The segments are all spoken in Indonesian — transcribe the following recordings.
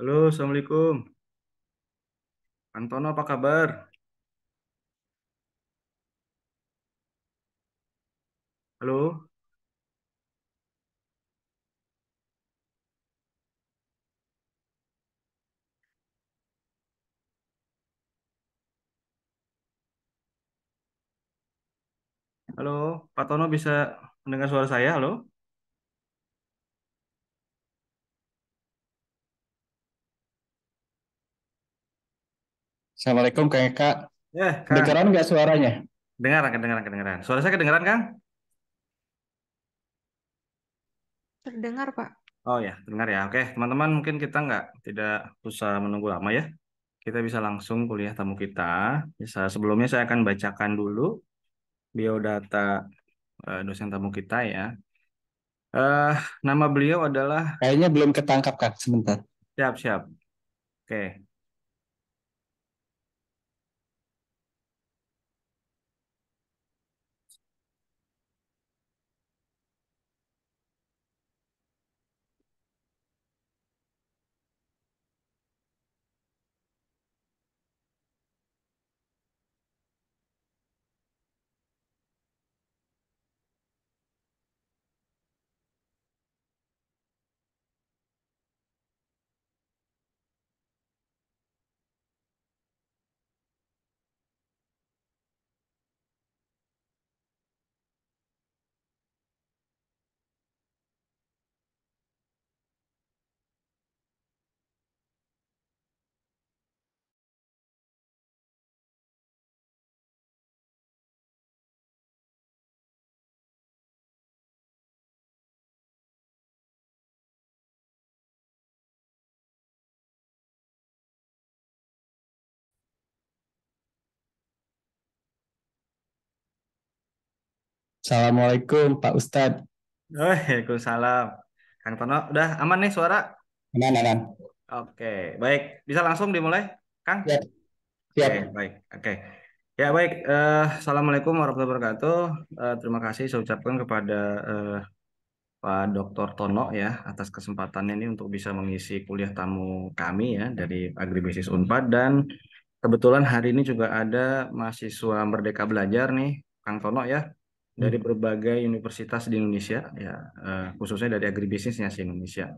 Halo, Assalamualaikum. Antono, apa kabar? Halo, halo, Pak Tono bisa mendengar suara saya? Halo? Assalamualaikum Kang Eka. Kang, Kedengaran nggak suaranya? dengaran, kedengaran, kedengaran. Suara saya kedengaran, Kang? Terdengar, Pak. Oh ya, dengar ya. Oke, teman-teman, mungkin kita tidak usah menunggu lama ya. Kita bisa langsung kuliah tamu kita. Sebelumnya saya akan bacakan dulu biodata dosen tamu kita ya. Eh, Nama beliau adalah Kayaknya belum ketangkap Kang, sebentar. siap, siap. Oke. Assalamualaikum Pak Ustadz. Waalaikumsalam. Kang Tono, udah aman nih suara? Aman, aman. Oke, baik. Bisa langsung dimulai, Kang? Siap, Oke, siap. baik. Oke. Ya, baik. Assalamualaikum warahmatullahi wabarakatuh. Terima kasih saya ucapkan kepada eh, Pak Dr. Tono ya atas kesempatannya ini untuk bisa mengisi kuliah tamu kami ya dari Agribisnis Unpad dan kebetulan hari ini juga ada mahasiswa Merdeka Belajar nih, Kang Tono ya, dari berbagai universitas di Indonesia ya, khususnya dari agribisnisnya di Indonesia.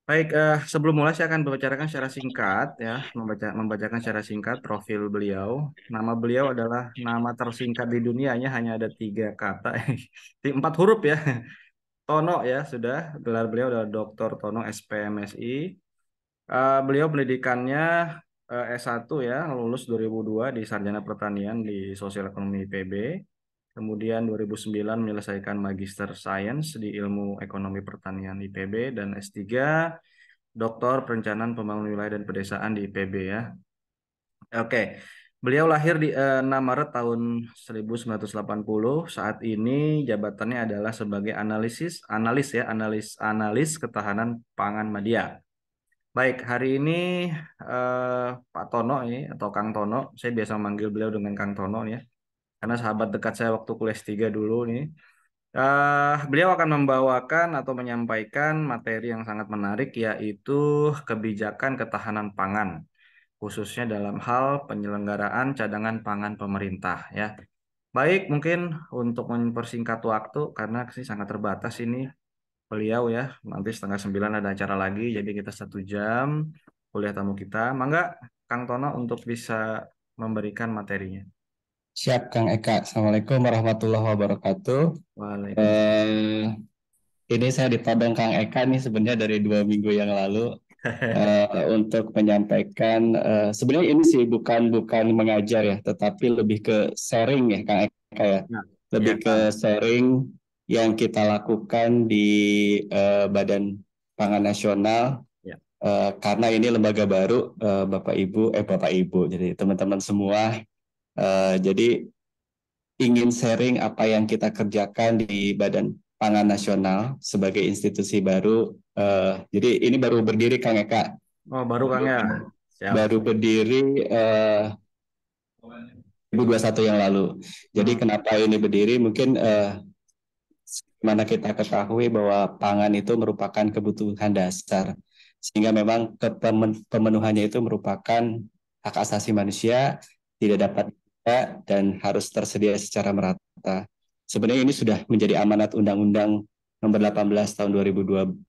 Baik, sebelum mulai saya akan membicarakan secara singkat ya, membacakan secara singkat profil beliau. Nama beliau adalah nama tersingkat di dunianya hanya ada tiga kata, empat huruf ya. Tono ya sudah, gelar beliau adalah Dr. Tono SPMSI. Beliau pendidikannya S1 ya, lulus 2002 di Sarjana Pertanian di Sosial Ekonomi IPB. Kemudian 2009 menyelesaikan Magister Science di Ilmu Ekonomi Pertanian IPB dan S3 Doktor Perencanaan Pembangunan Wilayah dan Pedesaan di IPB ya. Oke, beliau lahir di 6 Maret tahun 1980. Saat ini jabatannya adalah sebagai analis ketahanan pangan media. Baik, hari ini Pak Tono ini atau Kang Tono, saya biasa memanggil beliau dengan Kang Tono ya, karena sahabat dekat saya waktu kuliah S3 dulu nih. Beliau akan membawakan atau menyampaikan materi yang sangat menarik yaitu kebijakan ketahanan pangan khususnya dalam hal penyelenggaraan cadangan pangan pemerintah ya. Baik, mungkin untuk mempersingkat waktu karena sih sangat terbatas ini beliau ya. Nanti setengah 9 ada acara lagi, jadi kita 1 jam kuliah tamu kita. Mangga Kang Tono untuk bisa memberikan materinya. Siap Kang Eka. Assalamualaikum warahmatullahi wabarakatuh. Waalaikumsalam. Eh, ini saya ditodong Kang Eka nih sebenarnya dari 2 minggu yang lalu untuk menyampaikan. Sebenarnya ini sih bukan mengajar ya, tetapi lebih ke sharing ya Kang Eka ya. Ya, Lebih ya ke Kang. sharing yang kita lakukan di Badan Pangan Nasional. Ya. Karena ini lembaga baru, Bapak Ibu, jadi teman-teman semua, jadi ingin sharing apa yang kita kerjakan di Badan Pangan Nasional sebagai institusi baru. Jadi ini baru berdiri, Kang Eka, Oh, baru Kang ya. Siap. baru berdiri 2021 yang lalu. Jadi Hmm. kenapa ini berdiri? Mungkin mana kita ketahui bahwa pangan itu merupakan kebutuhan dasar sehingga memang pemenuhannya itu merupakan hak asasi manusia, tidak dapat dan harus tersedia secara merata. Sebenarnya ini sudah menjadi amanat Undang-Undang Nomor 18 tahun 2012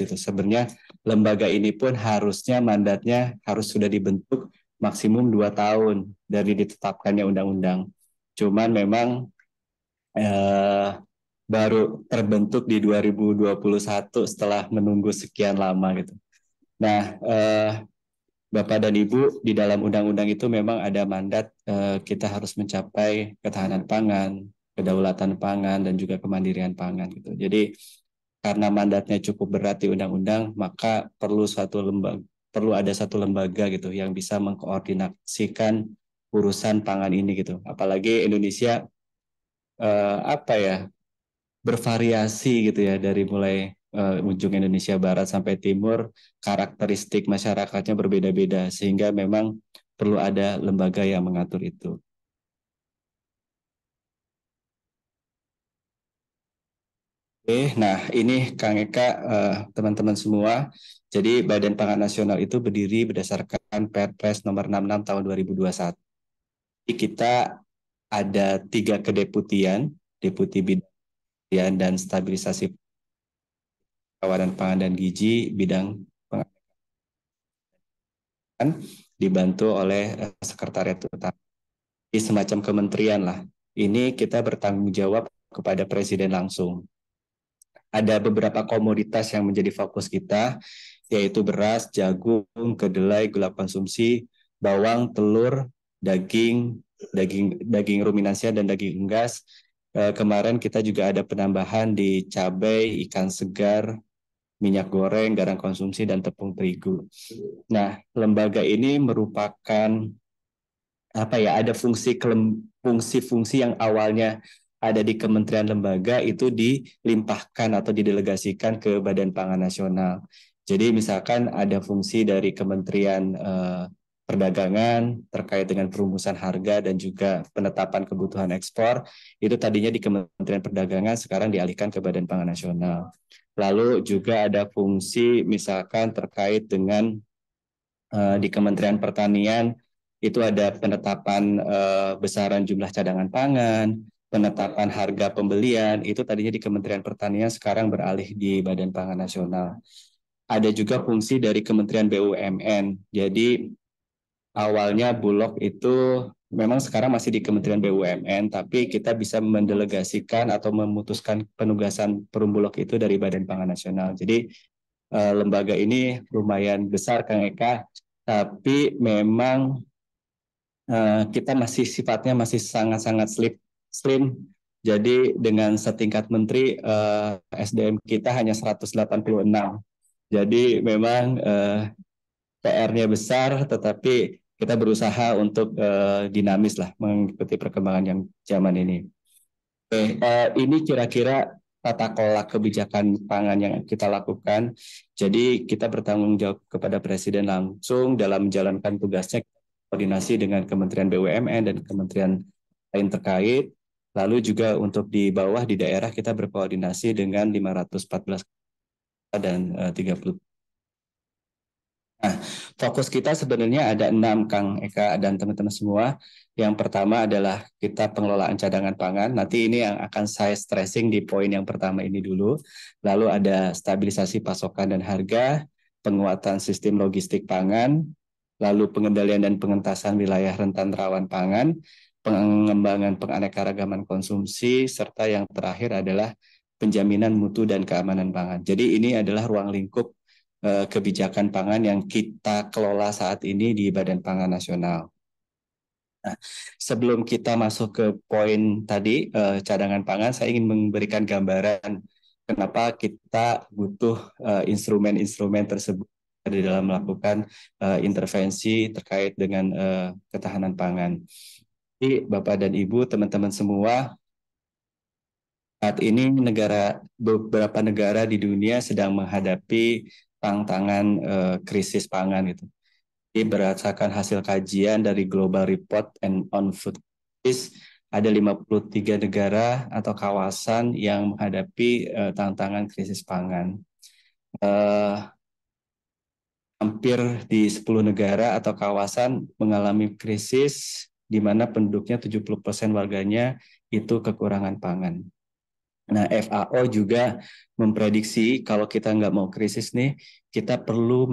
itu. Sebenarnya lembaga ini pun harusnya mandatnya harus sudah dibentuk maksimum 2 tahun dari ditetapkannya undang-undang. Cuman memang eh, baru terbentuk di 2021 setelah menunggu sekian lama gitu. Nah, Bapak dan Ibu, di dalam undang-undang itu memang ada mandat kita harus mencapai ketahanan pangan, kedaulatan pangan, dan juga kemandirian pangan gitu. Jadi karena mandatnya cukup berat di undang-undang, maka perlu ada satu lembaga gitu yang bisa mengkoordinasikan urusan pangan ini gitu. Apalagi Indonesia apa ya, bervariasi gitu ya, dari mulai ujung Indonesia Barat sampai Timur, karakteristik masyarakatnya berbeda-beda sehingga memang perlu ada lembaga yang mengatur itu. Oke, nah ini Kang Eka, teman-teman semua. Jadi Badan Pangan Nasional itu berdiri berdasarkan Perpres nomor 66 tahun 2021. Jadi kita ada 3 kedeputian, Deputi Bidang dan Stabilisasi Kawanan Pangan dan Gizi, bidang dibantu oleh sekretariat utama. Ini semacam kementerian lah. Ini kita bertanggung jawab kepada presiden langsung. Ada beberapa komoditas yang menjadi fokus kita, yaitu beras, jagung, kedelai, gula konsumsi, bawang, telur, daging ruminansia dan daging unggas. Kemarin kita juga ada penambahan di cabai, ikan segar, minyak goreng, garam konsumsi, dan tepung terigu. Nah, lembaga ini merupakan apa ya, ada fungsi-fungsi yang awalnya ada di kementerian lembaga itu dilimpahkan atau didelegasikan ke Badan Pangan Nasional. Jadi misalkan ada fungsi dari Kementerian Perdagangan terkait dengan perumusan harga dan juga penetapan kebutuhan ekspor, itu tadinya di Kementerian Perdagangan, sekarang dialihkan ke Badan Pangan Nasional. Lalu juga ada fungsi misalkan terkait dengan di Kementerian Pertanian, itu ada penetapan besaran jumlah cadangan pangan, penetapan harga pembelian, itu tadinya di Kementerian Pertanian, sekarang beralih di Badan Pangan Nasional. Ada juga fungsi dari Kementerian BUMN. Jadi awalnya Bulog itu memang sekarang masih di Kementerian BUMN, tapi kita bisa mendelegasikan atau memutuskan penugasan Perumbulok itu dari Badan Pangan Nasional. Jadi lembaga ini lumayan besar, Kang Eka, tapi memang kita masih sifatnya masih sangat-sangat slim. Jadi dengan setingkat menteri, SDM kita hanya 186. Jadi memang PR-nya besar, tetapi kita berusaha untuk dinamis lah mengikuti perkembangan yang zaman ini. Oke, ini kira-kira tata kelola kebijakan pangan yang kita lakukan. Jadi kita bertanggung jawab kepada Presiden langsung dalam menjalankan tugasnya, koordinasi dengan Kementerian BUMN dan kementerian lain terkait. Lalu juga untuk di bawah di daerah kita berkoordinasi dengan 514 dan 30. Nah, fokus kita sebenarnya ada 6, Kang Eka dan teman-teman semua. Yang pertama adalah kita pengelolaan cadangan pangan. Nanti ini yang akan saya stressing di poin yang pertama ini dulu. Lalu ada stabilisasi pasokan dan harga, penguatan sistem logistik pangan, lalu pengendalian dan pengentasan wilayah rentan rawan pangan, pengembangan penganekaragaman konsumsi, serta yang terakhir adalah penjaminan mutu dan keamanan pangan. Jadi ini adalah ruang lingkup kebijakan pangan yang kita kelola saat ini di Badan Pangan Nasional. Nah, sebelum kita masuk ke poin tadi, cadangan pangan, saya ingin memberikan gambaran kenapa kita butuh instrumen-instrumen tersebut di dalam melakukan intervensi terkait dengan ketahanan pangan. Jadi, Bapak dan Ibu, teman-teman semua, saat ini beberapa negara di dunia sedang menghadapi tantangan krisis pangan itu. Jadi berdasarkan hasil kajian dari Global Report on Food Crisis, ada 53 negara atau kawasan yang menghadapi tantangan krisis pangan. hampir di 10 negara atau kawasan mengalami krisis di mana penduduknya 70% warganya itu kekurangan pangan. Nah, FAO juga memprediksi kalau kita nggak mau krisis nih, kita perlu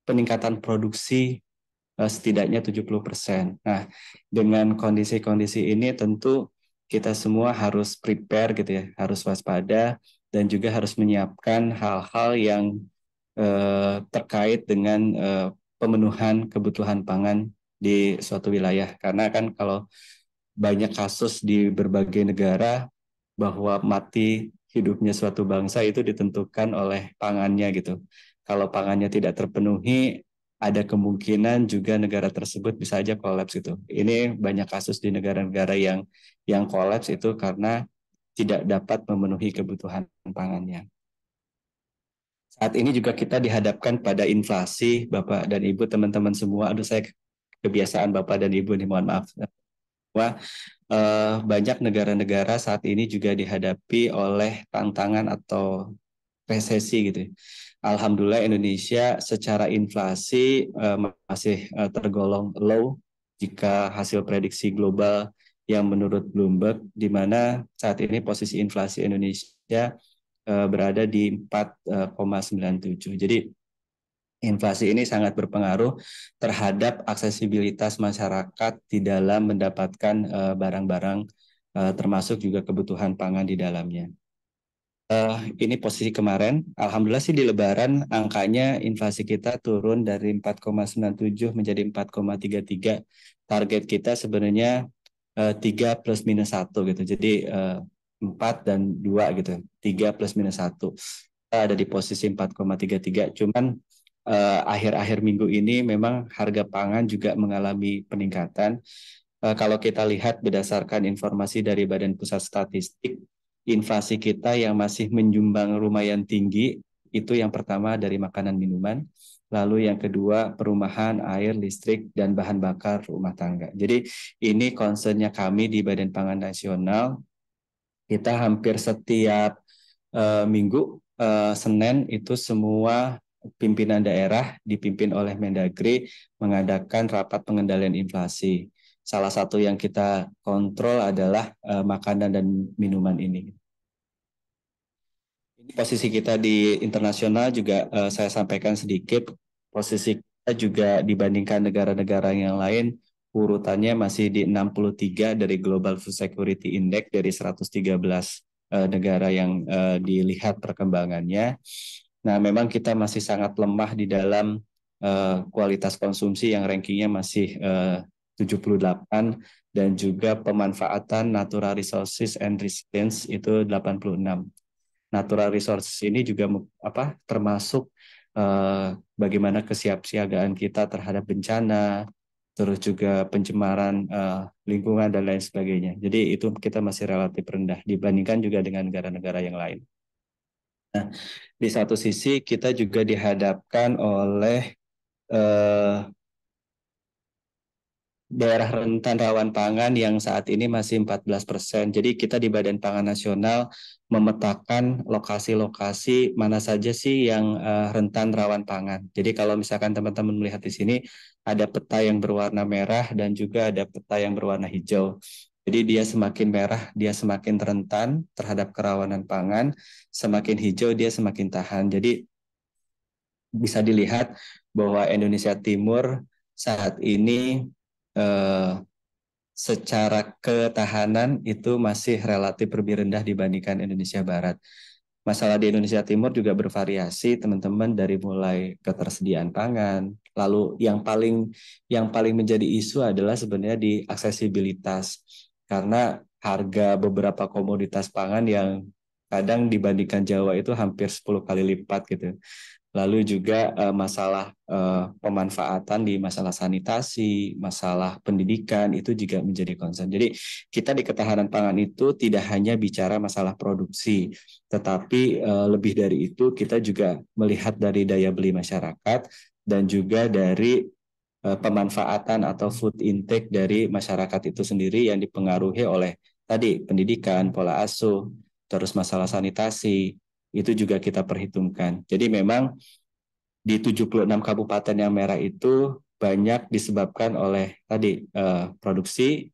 peningkatan produksi setidaknya 70%. Nah, dengan kondisi-kondisi ini tentu kita semua harus prepare gitu ya, harus waspada dan juga harus menyiapkan hal-hal yang terkait dengan pemenuhan kebutuhan pangan di suatu wilayah. Karena kan kalau banyak kasus di berbagai negara bahwa mati hidupnya suatu bangsa itu ditentukan oleh pangannya gitu. Kalau pangannya tidak terpenuhi, ada kemungkinan juga negara tersebut bisa aja kolaps gitu. Ini banyak kasus di negara-negara yang kolaps itu karena tidak dapat memenuhi kebutuhan pangannya. Saat ini juga kita dihadapkan pada inflasi, Bapak dan Ibu, teman-teman semua. Aduh, saya kebiasaan Bapak dan Ibu nih, mohon maaf. Wah, banyak negara-negara saat ini juga dihadapi oleh tantangan atau resesi gitu. Alhamdulillah Indonesia secara inflasi masih tergolong low jika hasil prediksi global yang menurut Bloomberg, di mana saat ini posisi inflasi Indonesia berada di 4,97. Jadi inflasi ini sangat berpengaruh terhadap aksesibilitas masyarakat di dalam mendapatkan barang-barang termasuk juga kebutuhan pangan di dalamnya. Ini posisi kemarin, alhamdulillah sih di Lebaran angkanya inflasi kita turun dari 4,97 menjadi 4,33. Target kita sebenarnya 3 plus minus 1 gitu. Jadi 4 dan 2 gitu. 3 plus minus 1. Kita ada di posisi 4,33. Cuman akhir-akhir minggu ini memang harga pangan juga mengalami peningkatan. Kalau kita lihat berdasarkan informasi dari Badan Pusat Statistik, inflasi kita yang masih menjumbang lumayan tinggi, itu yang pertama dari makanan minuman, lalu yang kedua perumahan, air, listrik, dan bahan bakar rumah tangga. Jadi ini concernnya kami di Badan Pangan Nasional, kita hampir setiap minggu, Senin itu semua pimpinan daerah dipimpin oleh Mendagri mengadakan rapat pengendalian inflasi. Salah satu yang kita kontrol adalah makanan dan minuman ini. Ini posisi kita di internasional juga saya sampaikan sedikit. Posisi kita juga dibandingkan negara-negara yang lain, urutannya masih di 63 dari Global Food Security Index dari 113 negara yang dilihat perkembangannya. Nah, memang kita masih sangat lemah di dalam kualitas konsumsi yang rankingnya masih 78 dan juga pemanfaatan natural resources and resilience itu 86. Natural resources ini juga termasuk bagaimana kesiapsiagaan kita terhadap bencana, terus juga pencemaran lingkungan dan lain sebagainya. Jadi itu kita masih relatif rendah dibandingkan juga dengan negara-negara yang lain. Nah, di satu sisi kita juga dihadapkan oleh daerah rentan rawan pangan yang saat ini masih 14%. Jadi kita di Badan Pangan Nasional memetakan lokasi-lokasi mana saja sih yang rentan rawan pangan. Jadi kalau misalkan teman-teman melihat di sini ada peta yang berwarna merah dan juga ada peta yang berwarna hijau. Jadi dia semakin merah, dia semakin rentan terhadap kerawanan pangan, semakin hijau dia semakin tahan. Jadi bisa dilihat bahwa Indonesia Timur saat ini eh, secara ketahanan itu masih relatif lebih rendah dibandingkan Indonesia Barat. Masalah di Indonesia Timur juga bervariasi, teman-teman, dari mulai ketersediaan pangan. Lalu yang paling menjadi isu adalah sebenarnya di aksesibilitas. Karena harga beberapa komoditas pangan yang kadang dibandingkan Jawa itu hampir 10 kali lipat gitu. Lalu juga masalah pemanfaatan di masalah sanitasi, masalah pendidikan itu juga menjadi concern. Jadi kita di ketahanan pangan itu tidak hanya bicara masalah produksi, tetapi lebih dari itu kita juga melihat dari daya beli masyarakat dan juga dari pemanfaatan atau food intake dari masyarakat itu sendiri yang dipengaruhi oleh tadi pendidikan, pola asuh, terus masalah sanitasi, itu juga kita perhitungkan. Jadi memang di 76 kabupaten yang merah itu banyak disebabkan oleh tadi produksi,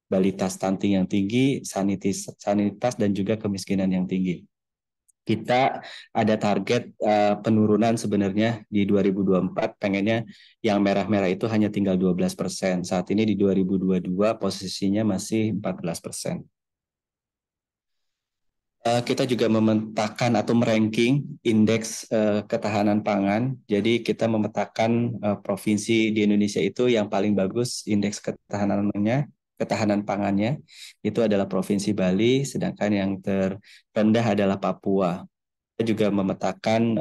balita stunting yang tinggi, sanitas dan juga kemiskinan yang tinggi. Kita ada target penurunan sebenarnya di 2024, pengennya yang merah-merah itu hanya tinggal 12%. Saat ini di 2022 posisinya masih 14%. Kita juga memetakan atau meranking indeks ketahanan pangan. Jadi kita memetakan provinsi di Indonesia itu yang paling bagus indeks ketahanan pangannya itu adalah Provinsi Bali, sedangkan yang terendah adalah Papua. Kita juga memetakan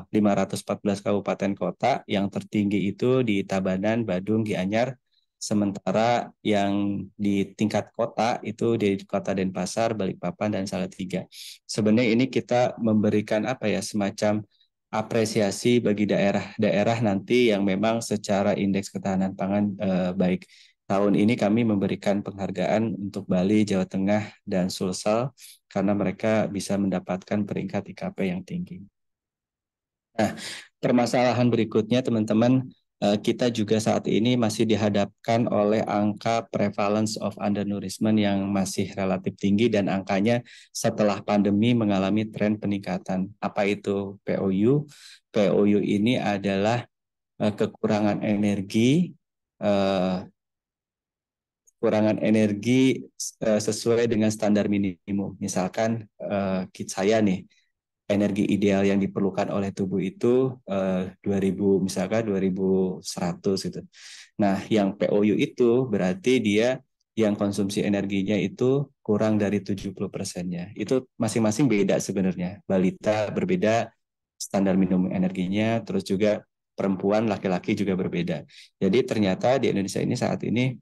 514 kabupaten kota, yang tertinggi itu di Tabanan, Badung, Gianyar, sementara yang di tingkat kota itu di Kota Denpasar, Balikpapan, dan Salatiga. Sebenarnya ini kita memberikan apa ya, semacam apresiasi bagi daerah-daerah nanti yang memang secara indeks ketahanan pangan baik. Tahun ini kami memberikan penghargaan untuk Bali, Jawa Tengah, dan Sulsel karena mereka bisa mendapatkan peringkat IKP yang tinggi. Nah, permasalahan berikutnya teman-teman, kita juga saat ini masih dihadapkan oleh angka prevalence of undernourishment yang masih relatif tinggi dan angkanya setelah pandemi mengalami tren peningkatan. Apa itu POU? POU ini adalah kekurangan energi, eh, sesuai dengan standar minimum. Misalkan saya nih, energi ideal yang diperlukan oleh tubuh itu 2000, misalkan 2100 gitu. Nah, yang POU itu berarti dia yang konsumsi energinya itu kurang dari 70%-nya. Itu masing-masing beda sebenarnya. Balita berbeda standar minimum energinya, terus juga perempuan, laki-laki juga berbeda. Jadi ternyata di Indonesia ini saat ini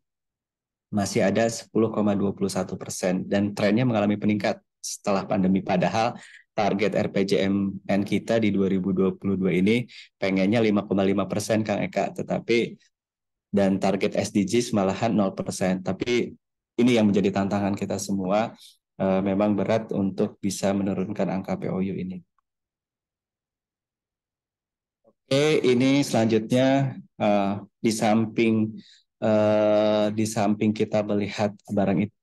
masih ada 10,21% dan trennya mengalami peningkat setelah pandemi. Padahal target RPJMN kita di 2022 ini pengennya 5,5% Kang Eka, tetapi dan target SDGs malahan 0%. Tapi ini yang menjadi tantangan kita semua, memang berat untuk bisa menurunkan angka POU ini. Oke, ini selanjutnya di samping kita melihat barang itu,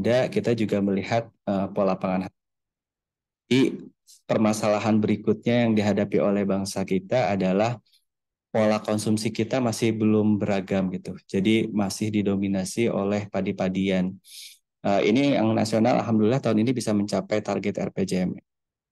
kita juga melihat pola pangan. Jadi permasalahan berikutnya yang dihadapi oleh bangsa kita adalah pola konsumsi kita masih belum beragam gitu. Jadi masih didominasi oleh padi-padian. Ini yang nasional, alhamdulillah tahun ini bisa mencapai target RPJM.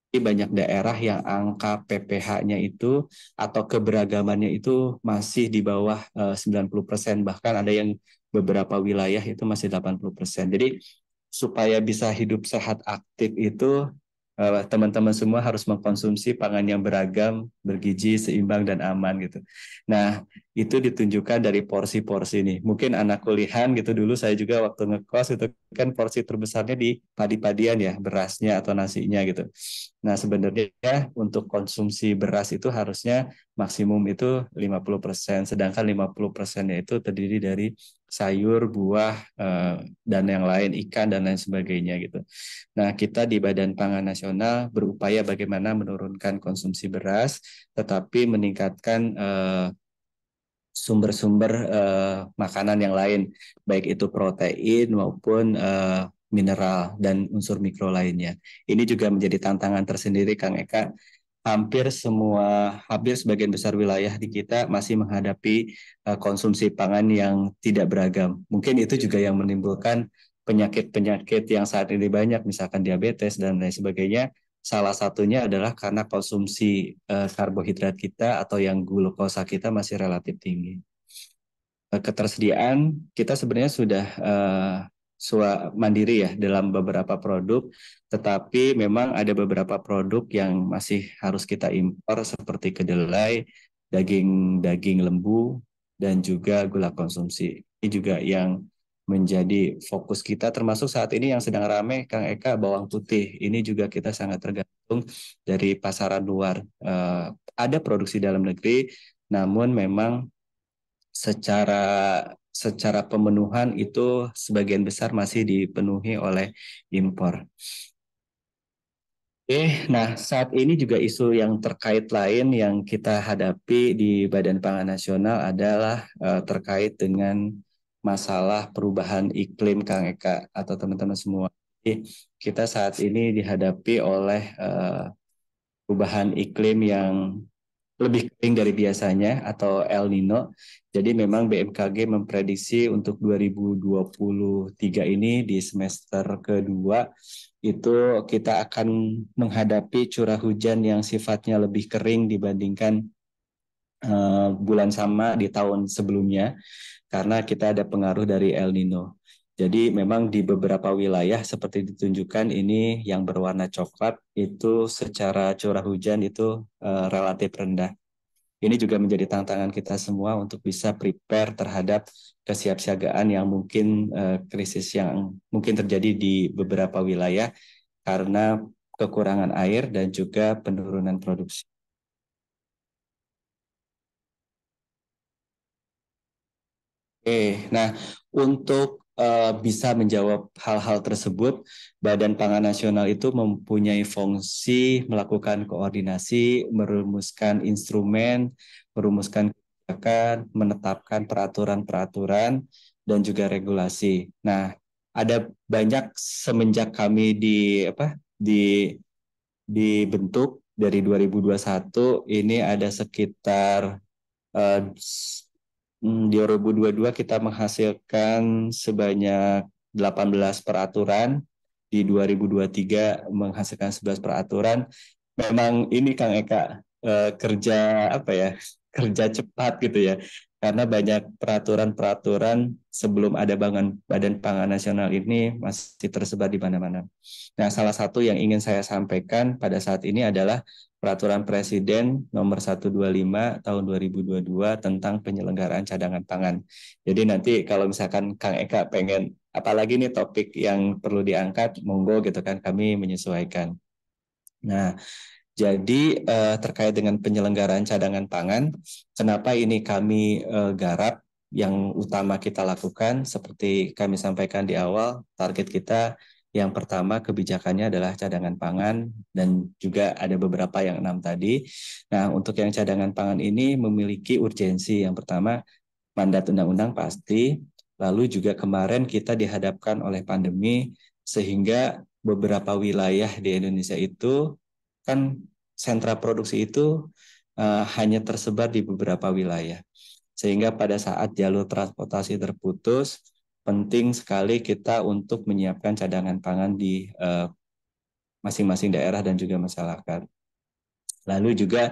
Di banyak daerah yang angka PPH-nya itu atau keberagamannya itu masih di bawah 90%, bahkan ada yang beberapa wilayah itu masih 80%. Jadi supaya bisa hidup sehat aktif itu teman-teman semua harus mengkonsumsi pangan yang beragam, bergizi, seimbang, dan aman gitu. Nah, itu ditunjukkan dari porsi-porsi nih. Mungkin anak kuliahan gitu, dulu saya juga waktu ngekos itu kan porsi terbesarnya di padi-padian ya, berasnya atau nasinya gitu. Nah, sebenarnya untuk konsumsi beras itu harusnya maksimum itu 50%, sedangkan 50%-nya itu terdiri dari sayur, buah, dan yang lain, ikan, dan lain sebagainya gitu. Nah, kita di Badan Pangan Nasional berupaya bagaimana menurunkan konsumsi beras, tetapi meningkatkan sumber-sumber makanan yang lain, baik itu protein maupun mineral dan unsur mikro lainnya. Ini juga menjadi tantangan tersendiri, Kang Eka. Hampir sebagian besar wilayah di kita masih menghadapi konsumsi pangan yang tidak beragam. Mungkin itu juga yang menimbulkan penyakit-penyakit yang saat ini banyak, misalkan diabetes dan lain sebagainya. Salah satunya adalah karena konsumsi karbohidrat kita atau yang glukosa kita masih relatif tinggi. Ketersediaan kita sebenarnya sudah mandiri ya dalam beberapa produk, tetapi memang ada beberapa produk yang masih harus kita impor seperti kedelai, daging lembu, dan juga gula konsumsi. Ini juga yang menjadi fokus kita, termasuk saat ini yang sedang ramai, Kang Eka, bawang putih. Ini juga kita sangat tergantung dari pasaran luar. Ada produksi dalam negeri, namun memang secara secara pemenuhan itu sebagian besar masih dipenuhi oleh impor. Nah saat ini juga isu yang terkait lain yang kita hadapi di Badan Pangan Nasional adalah terkait dengan masalah perubahan iklim, Kang Eka atau teman-teman semua. Jadi, kita saat ini dihadapi oleh perubahan iklim yang lebih kering dari biasanya atau El Nino. Jadi memang BMKG memprediksi untuk 2023 ini di semester kedua itu kita akan menghadapi curah hujan yang sifatnya lebih kering dibandingkan bulan sama di tahun sebelumnya karena kita ada pengaruh dari El Nino. Jadi memang di beberapa wilayah seperti ditunjukkan ini yang berwarna coklat itu secara curah hujan itu relatif rendah. Ini juga menjadi tantangan kita semua untuk bisa prepare terhadap kesiapsiagaan yang mungkin krisis yang mungkin terjadi di beberapa wilayah karena kekurangan air dan juga penurunan produksi. Nah untuk bisa menjawab hal-hal tersebut, Badan Pangan Nasional itu mempunyai fungsi melakukan koordinasi, merumuskan instrumen, merumuskan kebijakan, menetapkan peraturan-peraturan, dan juga regulasi. Nah, ada banyak semenjak kami dibentuk dari 2021 ini ada sekitar eh, 2022 kita menghasilkan sebanyak 18 peraturan, di 2023 menghasilkan 11 peraturan. Memang ini Kang Eka kerja apa ya? Kerja cepat gitu ya. Karena banyak peraturan-peraturan sebelum ada Badan Pangan Nasional ini masih tersebar di mana-mana. Nah, salah satu yang ingin saya sampaikan pada saat ini adalah Peraturan Presiden Nomor 125 Tahun 2022 tentang penyelenggaraan cadangan pangan. Jadi nanti kalau misalkan Kang Eka pengen apalagi nih topik yang perlu diangkat, monggo gitu kan kami menyesuaikan. Nah, jadi terkait dengan penyelenggaraan cadangan pangan, kenapa ini kami garap? Yang utama kita lakukan seperti kami sampaikan di awal, target kita yang pertama kebijakannya adalah cadangan pangan dan juga ada beberapa yang 6 tadi. Nah, untuk yang cadangan pangan ini memiliki urgensi. Yang pertama, mandat undang-undang pasti, lalu juga kemarin kita dihadapkan oleh pandemi sehingga beberapa wilayah di Indonesia itu kan sentra produksi itu hanya tersebar di beberapa wilayah. Sehingga pada saat jalur transportasi terputus, penting sekali kita untuk menyiapkan cadangan pangan di masing-masing daerah dan juga masyarakat. Lalu juga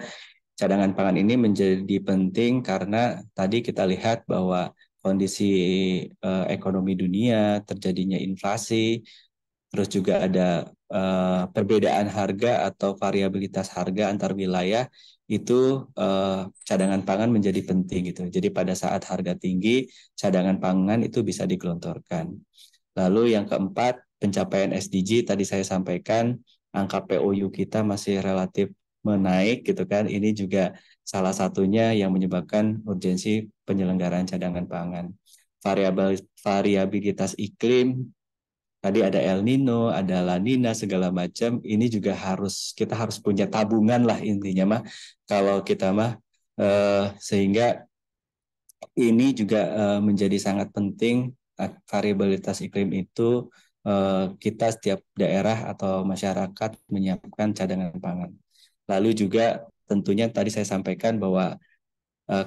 cadangan pangan ini menjadi penting karena tadi kita lihat bahwa kondisi ekonomi dunia, terjadinya inflasi, terus juga ada perbedaan harga atau variabilitas harga antar wilayah itu cadangan pangan menjadi penting gitu. Jadi pada saat harga tinggi, cadangan pangan itu bisa digelontorkan. Lalu yang keempat, pencapaian SDG tadi saya sampaikan angka POU kita masih relatif menaik gitu kan. Ini juga salah satunya yang menyebabkan urgensi penyelenggaraan cadangan pangan. Variabilitas iklim tadi ada El Nino, ada La Nina segala macam. Ini juga kita harus punya tabungan lah intinya mah. Kalau kita mah sehingga ini juga menjadi sangat penting variabilitas iklim itu kita setiap daerah atau masyarakat menyiapkan cadangan pangan. Lalu juga tentunya tadi saya sampaikan bahwa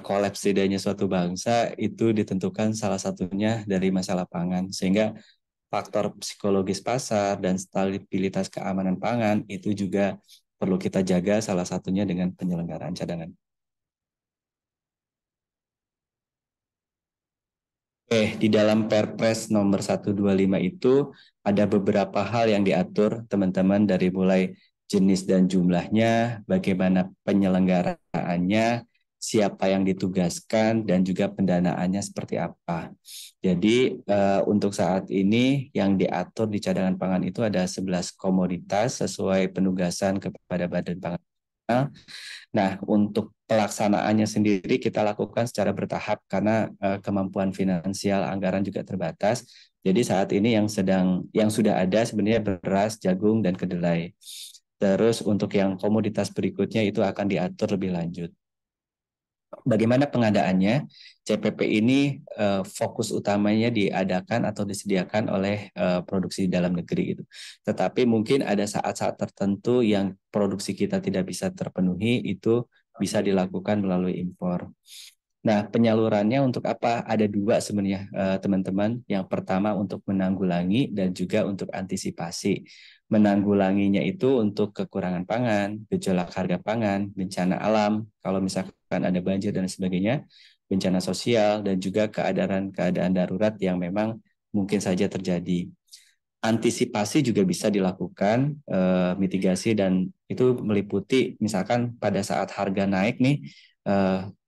kolaps tidaknya suatu bangsa itu ditentukan salah satunya dari masalah pangan. Sehingga faktor psikologis pasar dan stabilitas keamanan pangan itu juga perlu kita jaga salah satunya dengan penyelenggaraan cadangan. Di dalam Perpres nomor 125 itu ada beberapa hal yang diatur teman-teman dari mulai jenis dan jumlahnya, bagaimana penyelenggaraannya, siapa yang ditugaskan, dan juga pendanaannya seperti apa. Jadi untuk saat ini yang diatur di cadangan pangan itu ada 11 komoditas sesuai penugasan kepada Badan Pangan Nasional. Nah, untuk pelaksanaannya sendiri kita lakukan secara bertahap karena kemampuan finansial anggaran juga terbatas. Jadi saat ini yang sudah ada sebenarnya beras, jagung dan kedelai. Terus untuk yang komoditas berikutnya itu akan diatur lebih lanjut. Bagaimana pengadaannya? CPP ini fokus utamanya diadakan atau disediakan oleh produksi dalam negeri itu. Tetapi mungkin ada saat-saat tertentu yang produksi kita tidak bisa terpenuhi, itu bisa dilakukan melalui impor. Nah, penyalurannya untuk apa? Ada dua sebenarnya, teman-teman. Yang pertama untuk menanggulangi dan juga untuk antisipasi. Menanggulanginya itu untuk kekurangan pangan, gejolak harga pangan, bencana alam, kalau misalkan ada banjir dan sebagainya, bencana sosial, dan juga keadaan darurat yang memang mungkin saja terjadi. Antisipasi juga bisa dilakukan, mitigasi, dan itu meliputi misalkan pada saat harga naik nih,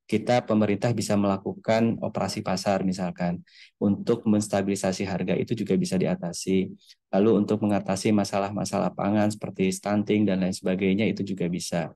kita pemerintah bisa melakukan operasi pasar misalkan untuk menstabilisasi harga, itu juga bisa diatasi. Lalu untuk mengatasi masalah-masalah pangan seperti stunting dan lain sebagainya itu juga bisa.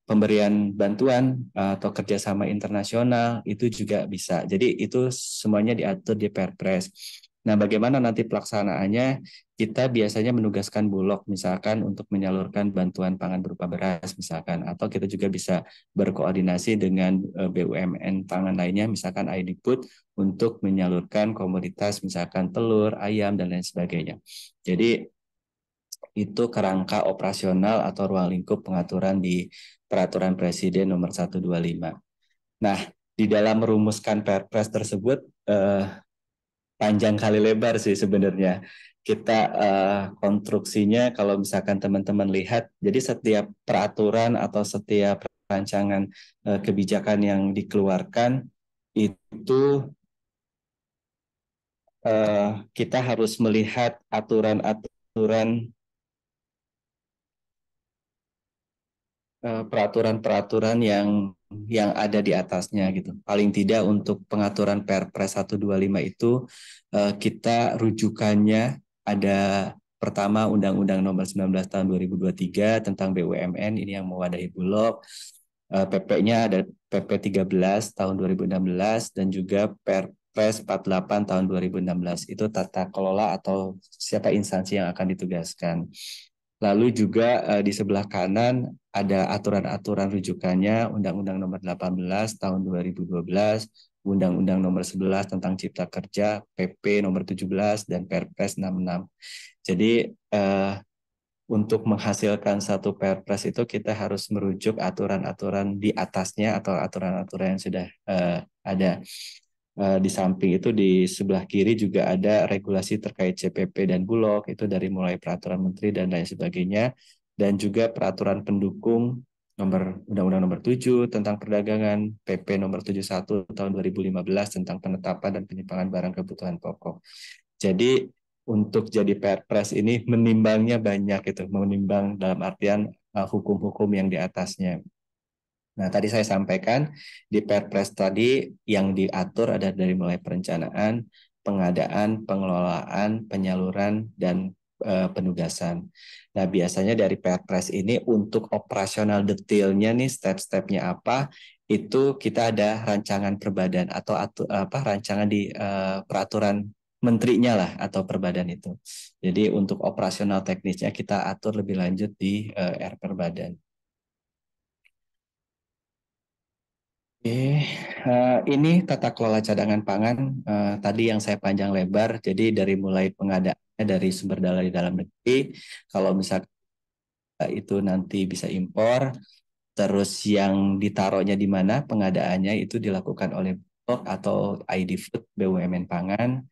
Pemberian bantuan atau kerjasama internasional itu juga bisa. Jadi itu semuanya diatur di Perpres. Nah, bagaimana nanti pelaksanaannya? Kita biasanya menugaskan Bulog misalkan untuk menyalurkan bantuan pangan berupa beras misalkan, atau kita juga bisa berkoordinasi dengan BUMN pangan lainnya misalkan ID Food untuk menyalurkan komoditas misalkan telur, ayam dan lain sebagainya. Jadi itu kerangka operasional atau ruang lingkup pengaturan di Peraturan Presiden nomor 125. Nah, di dalam merumuskan Perpres tersebut panjang kali lebar sih sebenarnya. Kita konstruksinya kalau misalkan teman-teman lihat, jadi setiap peraturan atau setiap rancangan kebijakan yang dikeluarkan itu kita harus melihat aturan-aturan, peraturan-peraturan yang ada di atasnya gitu. Paling tidak untuk pengaturan Perpres 125 itu kita rujukannya ada pertama Undang-Undang Nomor 19 Tahun 2023 tentang BUMN, ini yang mewadahi Bulog. PP-nya ada PP 13 tahun 2016 dan juga Perpres 48 tahun 2016. Itu tata kelola atau siapa instansi yang akan ditugaskan. Lalu juga di sebelah kanan ada aturan-aturan rujukannya, Undang-Undang Nomor 18 Tahun 2012, Undang-Undang Nomor 11 tentang Cipta Kerja, PP Nomor 17, dan Perpres 66. Jadi untuk menghasilkan satu Perpres itu kita harus merujuk aturan-aturan di atasnya atau aturan-aturan yang sudah ada. Di samping itu di sebelah kiri juga ada regulasi terkait CPP dan Bulog, itu dari mulai peraturan menteri dan lain sebagainya, dan juga peraturan pendukung nomor Undang-Undang nomor 7 tentang perdagangan, PP nomor 71 tahun 2015 tentang penetapan dan penyimpangan barang kebutuhan pokok. Jadi untuk jadi Perpres ini menimbangnya banyak, itu menimbang dalam artian hukum-hukum yang di atasnya. Nah, tadi saya sampaikan di Perpres tadi yang diatur ada dari mulai perencanaan, pengadaan, pengelolaan, penyaluran, dan penugasan. Nah, biasanya dari Perpres ini untuk operasional detailnya nih, step-stepnya apa, itu kita ada rancangan perbadan atau rancangan di peraturan menterinya lah atau perbadan itu. Jadi untuk operasional teknisnya kita atur lebih lanjut di Perbadan. Oke, ini tata kelola cadangan pangan. Tadi yang saya panjang lebar, jadi dari mulai pengadaannya dari sumber daya di dalam negeri, kalau misalnya itu nanti bisa impor, terus yang ditaruhnya di mana pengadaannya itu dilakukan oleh Bulog atau ID Food BUMN Pangan.